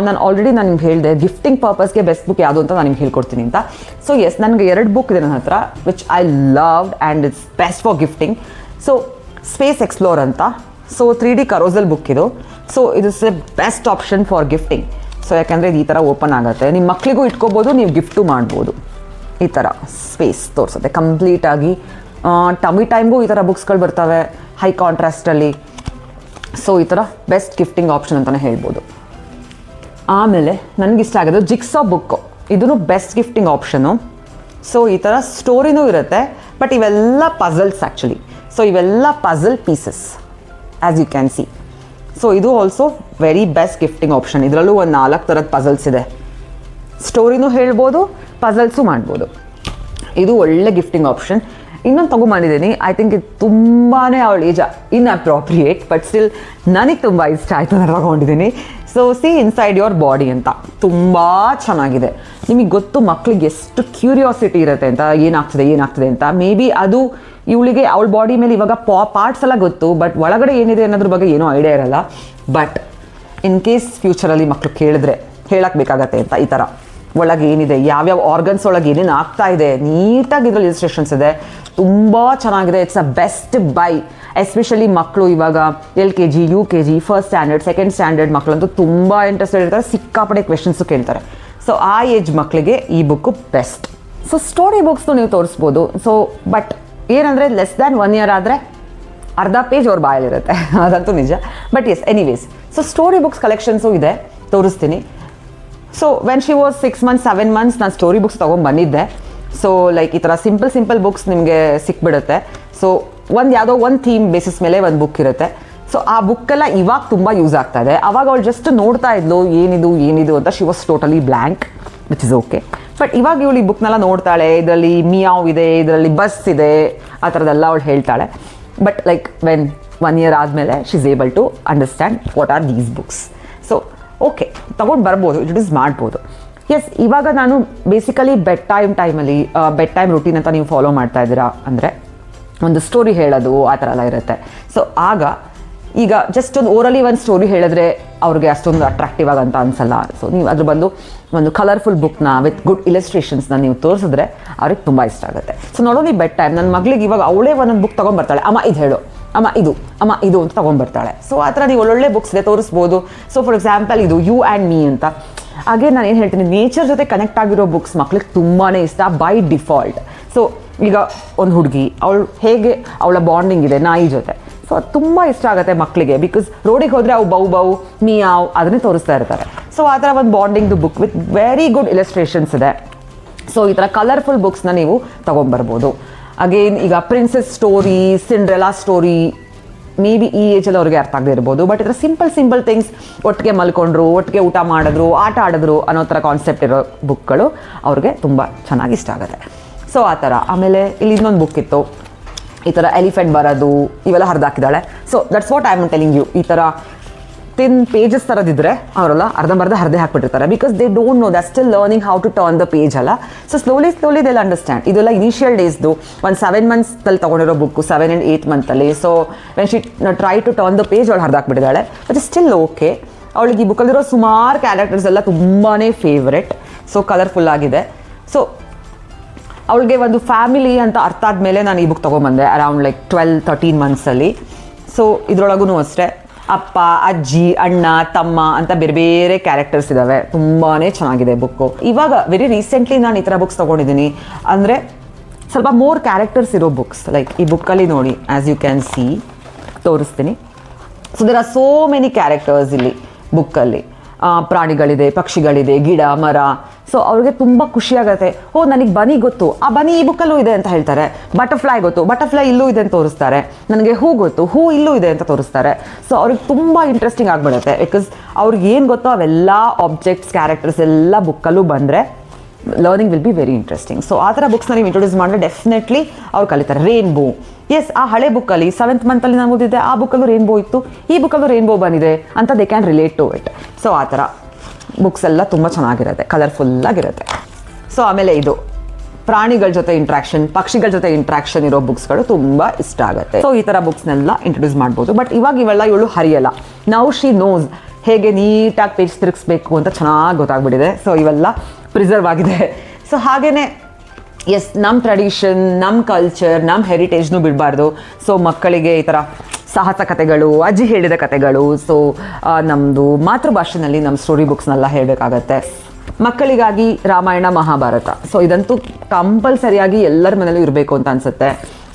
ನಾನು ಆಲ್ರೆಡಿ ನಾನು ನಿಮ್ಗೆ ಹೇಳಿದೆ ಗಿಫ್ಟಿಂಗ್ ಪರ್ಪಸ್ಗೆ ಬೆಸ್ಟ್ ಬುಕ್ ಯಾವುದು ಅಂತ ನಾನು ನಿಮ್ಗೆ ಹೇಳ್ಕೊಡ್ತೀನಿ ಅಂತ. ಸೊ ಎಸ್, ನನಗೆ 2 ಬುಕ್ ಇದೆ ನನ್ನ ಹತ್ರ which I loved and it's best for gifting. So space explore ಅಂತ. ಸೊ 3D ಕರೋಸಲ್ ಬುಕ್ ಇದು. ಸೊ ಇದು is A best option for gifting. So ಯಾಕೆಂದರೆ ಇದು ಈ ಥರ ಓಪನ್ ಆಗುತ್ತೆ, ನಿಮ್ಮ ಮಕ್ಕಳಿಗೂ ಇಟ್ಕೋಬೋದು, ನೀವು ಗಿಫ್ಟು ಮಾಡ್ಬೋದು. ಈ ಥರ ಸ್ಪೇಸ್ ತೋರಿಸುತ್ತೆ ಕಂಪ್ಲೀಟಾಗಿ. ಟಮಿ ಟೈಮ್ಗೂ ಈ ಥರ ಬುಕ್ಸ್ಗಳು ಬರ್ತವೆ ಹೈ ಕಾಂಟ್ರಾಸ್ಟಲ್ಲಿ. ಸೊ ಈ ಥರ ಬೆಸ್ಟ್ ಗಿಫ್ಟಿಂಗ್ ಆಪ್ಷನ್ ಅಂತಲೇ ಹೇಳ್ಬೋದು. ಆಮೇಲೆ ನನಗಿಷ್ಟ ಆಗೋದು ಜಿಕ್ಸಾ ಬುಕ್ಕು. ಇದೂ ಬೆಸ್ಟ್ ಗಿಫ್ಟಿಂಗ್ ಆಪ್ಷನು. ಸೊ ಈ ಥರ ಸ್ಟೋರಿನೂ ಇರುತ್ತೆ, ಬಟ್ ಇವೆಲ್ಲ ಪಝಲ್ಸ್ ಆ್ಯಕ್ಚುಲಿ. ಸೊ ಇವೆಲ್ಲ puzzle pieces as you can see. So ಇದು also very best gifting option. ಇದರಲ್ಲೂ ಒಂದು 4 ಥರದ ಪಝಲ್ಸ್ ಇದೆ. ಸ್ಟೋರಿನೂ ಹೇಳ್ಬೋದು, ಪಝಲ್ಸು ಮಾಡ್ಬೋದು. ಇದು ಒಳ್ಳೆ ಗಿಫ್ಟಿಂಗ್ ಆಪ್ಷನ್. ಇನ್ನೊಂದು ತೊಗೊಂಬಂದಿದ್ದೀನಿ. ಐ ಥಿಂಕ್ ಇದು ತುಂಬಾ ಅವಳ ಏಜ್ ಇನ್ಅಪ್ರೋಪ್ರಿಯೇಟ್, ಬಟ್ ಸ್ಟಿಲ್ ನನಗೆ ತುಂಬ ಇಷ್ಟ ಆಯಿತು, ನಾನು ತೊಗೊಂಡಿದ್ದೀನಿ. So C inside your body ಅಂತ. ತುಂಬ ಚೆನ್ನಾಗಿದೆ. ನಿಮಗೆ ಗೊತ್ತು ಮಕ್ಳಿಗೆ ಎಷ್ಟು ಕ್ಯೂರಿಯಾಸಿಟಿ ಇರುತ್ತೆ ಅಂತ, ಏನಾಗ್ತದೆ ಅಂತ. ಮೇ ಬಿ ಅದು ಇವಳಿಗೆ ಅವಳ ಬಾಡಿ ಮೇಲೆ ಇವಾಗ ಪಾರ್ಟ್ಸ್ ಎಲ್ಲ ಗೊತ್ತು, ಬಟ್ ಒಳಗಡೆ ಏನಿದೆ ಅನ್ನೋದ್ರ ಬಗ್ಗೆ ಏನೂ ಐಡಿಯಾ ಇರಲ್ಲ. ಬಟ್ ಇನ್ ಕೇಸ್ ಫ್ಯೂಚರಲ್ಲಿ ಮಕ್ಕಳು ಕೇಳಿದ್ರೆ ಹೇಳಕ್ಕೆ ಬೇಕಾಗತ್ತೆ ಅಂತ. ಈ ಥರ ಒಳಗೆ ಏನಿದೆ, ಯಾವ್ಯಾವ ಆರ್ಗನ್ಸ್ ಒಳಗೆ ಏನೇನು ಆಗ್ತಾ ಇದೆ, ನೀಟಾಗಿ ಇದರಲ್ಲಿ ಇನ್ಸ್ಟ್ರಕ್ಷನ್ಸ್ ಇದೆ. ತುಂಬ ಚೆನ್ನಾಗಿದೆ. It's a best buy. Especially ಮಕ್ಕಳು ಇವಾಗ LKG UKG first standard second standard ಮಕ್ಕಳಂತೂ ತುಂಬ ಇಂಟ್ರೆಸ್ಟೆಡ್ ಇರ್ತಾರೆ, ಸಿಕ್ಕಾಪಡೆ ಕ್ವೆಶನ್ಸು ಕೇಳ್ತಾರೆ. ಸೊ ಆ ಏಜ್ ಮಕ್ಕಳಿಗೆ ಈ ಬುಕ್ಕು ಬೆಸ್ಟ್. ಸೊ ಸ್ಟೋರಿ ಬುಕ್ಸ್ನು ನೀವು ತೋರಿಸ್ಬೋದು. ಸೊ ಬಟ್ ಏನಂದರೆ ಲೆಸ್ ದ್ಯಾನ್ 1 ಇಯರ್ ಆದರೆ ಅರ್ಧ ಪೇಜ್ ಅವ್ರ ಬಾಯಲ್ಲಿರುತ್ತೆ, ಅದಂತೂ ನಿಜ. But yes anyways, so story books collections ಇದೆ, ತೋರಿಸ್ತೀನಿ. So when she was 6 months 7 months ನಾನು ಸ್ಟೋರಿ ಬುಕ್ಸ್ ತೊಗೊಂಡ್ಬಂದಿದ್ದೆ. ಸೊ ಲೈಕ್ ಈ ಥರ ಸಿಂಪಲ್ ಬುಕ್ಸ್ ನಿಮಗೆ ಸಿಕ್ಬಿಡುತ್ತೆ. ಸೊ ಯಾವುದೋ ಒಂದು ಥೀಮ್ ಬೇಸಿಸ್ ಮೇಲೆ ಒಂದು ಬುಕ್ ಇರುತ್ತೆ. ಸೊ ಆ ಬುಕ್ಕೆಲ್ಲ ಇವಾಗ ತುಂಬ ಯೂಸ್ ಆಗ್ತಾ ಇದೆ. ಅವಾಗ ಅವಳು ಜಸ್ಟ್ ನೋಡ್ತಾ ಇದ್ಲು ಏನಿದು ಅಂತ. She was totally blank, which is okay. But ಇವಾಗ ಇವಳು ಈ ಬುಕ್ನೆಲ್ಲ ನೋಡ್ತಾಳೆ. ಇದರಲ್ಲಿ ಮಿಯಾವ್ ಇದೆ, ಇದರಲ್ಲಿ ಬಸ್ ಇದೆ, ಆ ಥರದ್ದೆಲ್ಲ ಅವಳು ಹೇಳ್ತಾಳೆ. ಬಟ್ ಲೈಕ್ ವೆನ್ 1 year ಆದಮೇಲೆ she is able to understand what are these books. So okay, ತೊಗೊಂಡು ಬರ್ಬೋದು, ಇಂಟ್ರೊಡ್ಯೂಸ್ ಮಾಡ್ಬೋದು. ಎಸ್, ಇವಾಗ ನಾನು ಬೇಸಿಕಲಿ ಬೆಡ್ ಟೈಮ್ ರೂಟೀನ್ ಅಂತ ನೀವು ಫಾಲೋ ಮಾಡ್ತಾ ಇದ್ದೀರಾ ಅಂದರೆ ಒಂದು ಸ್ಟೋರಿ ಹೇಳೋದು ಆ ಥರ ಎಲ್ಲ ಇರುತ್ತೆ. ಸೊ ಆಗ ಈಗ ಜಸ್ಟ್ ಓರಲಿ ಒಂದು ಸ್ಟೋರಿ ಹೇಳಿದ್ರೆ ಅವ್ರಿಗೆ ಅಷ್ಟೊಂದು ಅಟ್ರಾಕ್ಟಿವ್ ಆಗಂತ ಅನ್ಸಲ್ಲ. ಸೊ ನೀವು ಅದ್ರ ಬಂದು ಒಂದು ಕಲರ್ಫುಲ್ ಬುಕ್ನ ವಿತ್ ಗುಡ್ ಇಲಸ್ಟ್ರೇಷನ್ಸ್ನ ನೀವು ತೋರಿಸಿದ್ರೆ ಅವ್ರಿಗೆ ತುಂಬ ಇಷ್ಟ ಆಗುತ್ತೆ. ಸೊ ನೋಡೋನಿ ಬೆಡ್ ಟೈಮ್ ನನ್ನ ಮಗಳಿಗೆ ಇವಾಗ ಅವಳೇ ಒಂದೊಂದು ಬುಕ್ ತೊಗೊಂಡ್ಬರ್ತಾಳೆ. ಅಮ್ಮ ಇದು ಹೇಳು, ಅಮ್ಮ ಇದು ಅಂತ ತೊಗೊಂಡ್ಬರ್ತಾಳೆ. ಸೊ ಆ ಥರ ನೀವು ಒಳ್ಳೊಳ್ಳೆ ಬುಕ್ಸ್ ಇದೆ ತೋರಿಸ್ಬೋದು. ಸೊ ಫಾರ್ ಎಕ್ಸಾಂಪಲ್ ಇದು ಯು ಆ್ಯಂಡ್ ಮೀ ಅಂತ. ಹಾಗೆ ನಾನು ಏನು ಹೇಳ್ತೀನಿ, ನೇಚರ್ ಜೊತೆ ಕನೆಕ್ಟ್ ಆಗಿರೋ ಬುಕ್ಸ್ ಮಕ್ಳಿಗೆ ತುಂಬಾ ಇಷ್ಟ ಬೈ ಡಿಫಾಲ್ಟ್. ಸೊ ಈಗ ಒಂದು ಹುಡುಗಿ ಹೇಗೆ ಅವಳ ಬಾಂಡಿಂಗ್ ಇದೆ ನಾಯಿ ಜೊತೆ. ಸೊ ಅದು ತುಂಬ ಇಷ್ಟ ಆಗುತ್ತೆ ಮಕ್ಕಳಿಗೆ. ಬಿಕಾಸ್ ರೋಡಿಗೆ ಹೋದರೆ ಅವು ಬೌ ಮಿಯಾವ್ ಅದನ್ನೇ ತೋರಿಸ್ತಾ ಇರ್ತಾರೆ. ಸೊ ಆ ಥರ ಒಂದು ಬಾಂಡಿಂಗ್ದು book with very good illustrations ಇದೆ. ಸೊ ಈ ಥರ ಕಲರ್ಫುಲ್ ಬುಕ್ಸ್ನ ನೀವು ತೊಗೊಂಬರ್ಬೋದು. ಅಗೇನ್ ಈಗ princess story, Cinderella story, maybe ಈ ಏಜಲ್ಲಿ ಅವ್ರಿಗೆ ಅರ್ಥ ಆಗದೆ ಇರ್ಬೋದು. ಬಟ್ ಇದರ ಸಿಂಪಲ್ ಥಿಂಗ್ಸ್, ಒಟ್ಟಿಗೆ ಮಲ್ಕೊಂಡ್ರು, ಒಟ್ಟಿಗೆ ಊಟ ಮಾಡಿದ್ರು, ಆಟ ಆಡಿದ್ರು ಅನ್ನೋ ಥರ ಕಾನ್ಸೆಪ್ಟ್ ಇರೋ ಬುಕ್ಗಳು ಅವ್ರಿಗೆ ತುಂಬ ಚೆನ್ನಾಗಿ ಇಷ್ಟ ಆಗುತ್ತೆ. ಸೊ ಆ ಥರ. ಆಮೇಲೆ ಇಲ್ಲಿ ಇನ್ನೊಂದು ಬುಕ್ ಇತ್ತು, ಈ ಥರ ಎಲಿಫೆಂಟ್ ಬರೋದು ಇವೆಲ್ಲ ಹರಿದಾಕಿದ್ದಾಳೆ. So that's what I am telling you. ಈ ಥರ ತಿನ್ ಪೇಜಸ್ ಥರದಿದ್ದರೆ ಅವರೆಲ್ಲ ಅರ್ಧಂಬರ್ಧ ಹರಿದೇ ಹಾಕ್ಬಿಟ್ಟಿರ್ತಾರೆ. Because they don't know, they are still learning how to turn the page ಅಲ್ಲ. So slowly they will understand. ಇದೆಲ್ಲ ಇನಿಷಿಯಲ್ ಡೇಸ್ದು ಒಂದು 7 months ತೊಗೊಂಡಿರೋ book, 7 and 8 months. So when she try to turn the page ಅವಳು ಹರಿದಾಕ್ಬಿಟ್ಟಿದ್ದಾಳೆ. But still okay. ಅವಳಿಗೆ ಈ ಬುಕ್ಕಲ್ಲಿರೋ ಸುಮಾರು ಕ್ಯಾರೆಕ್ಟರ್ಸ್ ಎಲ್ಲ ತುಂಬಾ ಫೇವ್ರೆಟ್. ಸೊ ಕಲರ್ಫುಲ್ ಆಗಿದೆ. ಸೊ ಅವಳಿಗೆ ಒಂದು ಫ್ಯಾಮಿಲಿ ಅಂತ ಅರ್ಥ ಆದಮೇಲೆ ನಾನು ಈ ಬುಕ್ ತೊಗೊಂಬಂದೆ ಅರೌಂಡ್ ಲೈಕ್ 12-13 months. ಸೊ ಇದರೊಳಗೂ ಅಷ್ಟೇ ಅಪ್ಪ, ಅಜ್ಜಿ, ಅಣ್ಣ, ತಮ್ಮ ಅಂತ ಬೇರೆ ಬೇರೆ ಕ್ಯಾರೆಕ್ಟರ್ಸ್ ಇದ್ದಾವೆ. ತುಂಬಾ ಚೆನ್ನಾಗಿದೆ ಬುಕ್ಕು. ಇವಾಗ ವೆರಿ ರೀಸೆಂಟ್ಲಿ ನಾನು ಈ ಥರ ಬುಕ್ಸ್ ತೊಗೊಂಡಿದ್ದೀನಿ. ಅಂದರೆ ಸ್ವಲ್ಪ ಮೋರ್ ಕ್ಯಾರೆಕ್ಟರ್ಸ್ ಇರೋ ಬುಕ್ಸ್. ಲೈಕ್ ಈ ಬುಕ್ಕಲ್ಲಿ ನೋಡಿ, ಆ್ಯಸ್ ಯು ಕ್ಯಾನ್ ಸಿ, ತೋರಿಸ್ತೀನಿ. So there are so many characters ಇಲ್ಲಿ ಬುಕ್ಕಲ್ಲಿ. ಪ್ರಾಣಿಗಳಿದೆ, ಪಕ್ಷಿಗಳಿದೆ, ಗಿಡ, ಮರ. ಸೊ ಅವ್ರಿಗೆ ತುಂಬ ಖುಷಿಯಾಗತ್ತೆ. ನನಗೆ ಬನಿ ಗೊತ್ತು, ಆ ಬನಿ ಈ ಬುಕ್ಕಲ್ಲೂ ಇದೆ ಅಂತ ಹೇಳ್ತಾರೆ. ಬಟರ್ಫ್ಲೈ ಗೊತ್ತು, ಬಟರ್ಫ್ಲೈ ಇಲ್ಲೂ ಇದೆ ಅಂತ ತೋರಿಸ್ತಾರೆ. ನನಗೆ ಹೂ ಗೊತ್ತು, ಹೂ ಇಲ್ಲೂ ಇದೆ ಅಂತ ತೋರಿಸ್ತಾರೆ. ಸೊ ಅವ್ರಿಗೆ ತುಂಬ ಇಂಟ್ರೆಸ್ಟಿಂಗ್ ಆಗಿಬಿಡುತ್ತೆ. ಬಿಕಾಸ್ ಅವ್ರಿಗೆ ಏನು ಗೊತ್ತೋ ಅವೆಲ್ಲ ಆಬ್ಜೆಕ್ಟ್ಸ್, ಕ್ಯಾರೆಕ್ಟರ್ಸ್ ಎಲ್ಲ ಬುಕ್ಕಲ್ಲೂ ಬಂದರೆ learning will be very interesting. So ಆ ಥರ ಬುಕ್ಸ್ನ ನೀವು ಇಂಟ್ರೊಡ್ಯೂಸ್ ಮಾಡಿದ್ರೆ ಡೆಫಿನೆಟ್ಲಿ ಅವ್ರು ಕಲಿತಾರೆ. ರೇನ್ಬೋ, ಎಸ್, ಆ ಹಳೆ ಬುಕ್ಕಲ್ಲಿ 7th month ನಾನು ಓದಿದ್ದೆ, ಆ ಬುಕ್ಕಲ್ಲೂ ರೇನ್ಬೋ ಇತ್ತು, ಈ ಬುಕ್ಕಲ್ಲೂ ರೇನ್ಬೋ ಬಂದಿದೆ ಅಂತ they can relate to it. So ಆ ಥರ. ಬುಕ್ಸ್ ಎಲ್ಲ ತುಂಬ ಚೆನ್ನಾಗಿರುತ್ತೆ, ಕಲರ್ಫುಲ್ಲಾಗಿರುತ್ತೆ. ಸೊ ಆಮೇಲೆ ಇದು ಪ್ರಾಣಿಗಳ ಜೊತೆ ಇಂಟ್ರಾಕ್ಷನ್, ಪಕ್ಷಿಗಳ ಜೊತೆ ಇಂಟ್ರಾಕ್ಷನ್ ಇರೋ ಬುಕ್ಸ್ಗಳು ತುಂಬ ಇಷ್ಟ ಆಗುತ್ತೆ. ಸೊ ಈ ಥರ ಬುಕ್ಸ್ನೆಲ್ಲ ಇಂಟ್ರೊಡ್ಯೂಸ್ ಮಾಡ್ಬೋದು. ಬಟ್ ಇವಾಗ ಇವೆಲ್ಲ ಇವಳು ಹರಿಯಲ್ಲ. ನಾವು ಶಿ ನೋಸ್ ಹೇಗೆ ನೀಟಾಗಿ ಪೇಜ್ ತಿರುಗಿಸ್ಬೇಕು ಅಂತ ಚೆನ್ನಾಗಿ ಗೊತ್ತಾಗ್ಬಿಟ್ಟಿದೆ. ಸೊ ಇವೆಲ್ಲ ಪ್ರಿಸರ್ವ್ ಆಗಿದೆ. ಸೊ ಹಾಗೆಯೇ ಎಸ್, ನಮ್ಮ ಟ್ರೆಡಿಷನ್, ನಮ್ಮ ಕಲ್ಚರ್, ನಮ್ಮ ಹೆರಿಟೇಜ್ನೂ ಬಿಡಬಾರ್ದು. ಸೊ ಮಕ್ಕಳಿಗೆ ಈ ಥರ ಸಾಹಸ ಕಥೆಗಳು, ಅಜ್ಜಿ ಹೇಳಿದ ಕಥೆಗಳು, ಸೊ ನಮ್ಮದು ಮಾತೃಭಾಷೆನಲ್ಲಿ ನಮ್ಮ ಸ್ಟೋರಿ ಬುಕ್ಸ್ನೆಲ್ಲ ಹೇಳಬೇಕಾಗತ್ತೆ. ಮಕ್ಕಳಿಗಾಗಿ ರಾಮಾಯಣ, ಮಹಾಭಾರತ, ಸೊ ಇದಂತೂ ಕಂಪಲ್ಸರಿಯಾಗಿ ಎಲ್ಲರ ಮನೇಲೂ ಇರಬೇಕು ಅಂತ ಅನಿಸುತ್ತೆ.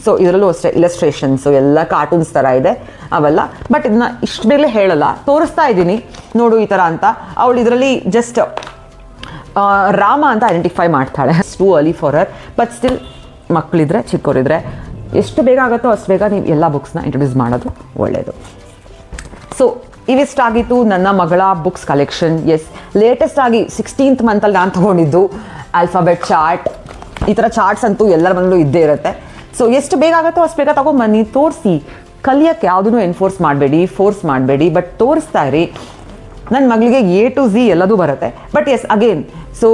ಸೊ ಇದರಲ್ಲೂ ಅಷ್ಟೇ ಇಲಸ್ಟ್ರೇಷನ್ಸು ಎಲ್ಲ ಕಾರ್ಟೂನ್ಸ್ ಥರ ಇದೆ ಅವೆಲ್ಲ. ಬಟ್ ಇದನ್ನ ಇಷ್ಟು ಬೇಗಲೇ ಹೇಳಲ್ಲ, ತೋರಿಸ್ತಾ ಇದ್ದೀನಿ ನೋಡು ಈ ಥರ ಅಂತ. ಅವಳು ಇದರಲ್ಲಿ ಜಸ್ಟ್ ರಾಮ ಅಂತ ಐಡೆಂಟಿಫೈ ಮಾಡ್ತಾಳೆ. Too early for her, but still ಮಕ್ಕಳಿದ್ರೆ, ಚಿಕ್ಕವರಿದ್ರೆ ಎಷ್ಟು ಬೇಗ ಆಗುತ್ತೋ ಅಷ್ಟು ಬೇಗ ನೀವು ಎಲ್ಲ ಬುಕ್ಸ್ನ ಇಂಟ್ರೊಡ್ಯೂಸ್ ಮಾಡೋದು ಒಳ್ಳೆಯದು. ಸೊ ಇವಿಷ್ಟಾಗಿತ್ತು ನನ್ನ ಮಗಳ ಬುಕ್ಸ್ ಕಲೆಕ್ಷನ್. ಎಸ್, ಲೇಟೆಸ್ಟ್ ಆಗಿ 16th ಮಂತಲ್ಲಿ ನಾನು ತೊಗೊಂಡಿದ್ದು ಆಲ್ಫಾಬೆಟ್ ಚಾರ್ಟ್. ಈ ಥರ ಚಾರ್ಟ್ಸ್ ಅಂತೂ ಎಲ್ಲರ ಮನೇಲೂ ಇದ್ದೇ ಇರುತ್ತೆ. ಸೊ ಎಷ್ಟು ಬೇಗ ಆಗುತ್ತೋ ಅಷ್ಟು ಬೇಗ ತೊಗೊಂಬನ್ನಿ, ತೋರಿಸಿ. ಕಲಿಯೋಕ್ಕೆ ಯಾವುದೂ ಎನ್ಫೋರ್ಸ್ ಮಾಡಬೇಡಿ, ಫೋರ್ಸ್ ಮಾಡಬೇಡಿ, ಬಟ್ ತೋರಿಸ್ತಾ ಇರಿ. ನನ್ನ ಮಗಳಿಗೆ A to Z ಎಲ್ಲದೂ ಬರುತ್ತೆ. ಬಟ್ ಎಸ್ ಅಗೇನ್, ಸೊ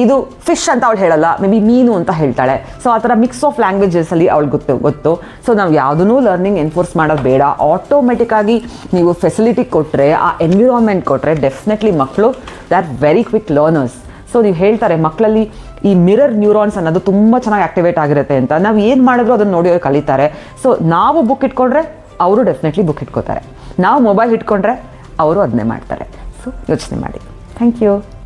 ಇದು ಫಿಶ್ ಅಂತ ಅವಳು ಹೇಳಲ್ಲ, ಮೇ ಬಿ ಮೀನು ಅಂತ ಹೇಳ್ತಾಳೆ. ಸೊ ಆ ಥರ ಮಿಕ್ಸ್ ಆಫ್ ಲ್ಯಾಂಗ್ವೇಜಸಲ್ಲಿ ಅವಳು ಗೊತ್ತು. ಸೊ ನಾವು ಯಾವುದೂ ಲರ್ನಿಂಗ್ ಎನ್ಫೋರ್ಸ್ ಮಾಡೋದು ಬೇಡ. ಆಟೋಮೆಟಿಕ್ಕಾಗಿ ನೀವು ಫೆಸಿಲಿಟಿ ಕೊಟ್ಟರೆ, ಆ ಎನ್ವಿರಾನ್ಮೆಂಟ್ ಕೊಟ್ಟರೆ ಡೆಫಿನೆಟ್ಲಿ ಮಕ್ಕಳು they are very quick learners. So ನೀವು ಹೇಳ್ತಾರೆ ಮಕ್ಕಳಲ್ಲಿ ಈ ಮಿರರ್ ನ್ಯೂರಾನ್ಸ್ ಅನ್ನೋದು ತುಂಬ ಚೆನ್ನಾಗಿ ಆಕ್ಟಿವೇಟ್ ಆಗಿರುತ್ತೆ ಅಂತ. ನಾವು ಏನು ಮಾಡಿದ್ರು ಅದನ್ನು ನೋಡಿ ಅವ್ರು ಕಲಿತಾರೆ. ಸೊ ನಾವು ಬುಕ್ ಇಟ್ಕೊಂಡ್ರೆ ಅವರು ಡೆಫಿನೆಟ್ಲಿ ಬುಕ್ ಇಟ್ಕೋತಾರೆ. ನಾವು ಮೊಬೈಲ್ ಇಟ್ಕೊಂಡ್ರೆ ಅವರು ಅದನ್ನೇ ಮಾಡ್ತಾರೆ. ಸೊ ಯೋಚನೆ ಮಾಡಿ. Thank you.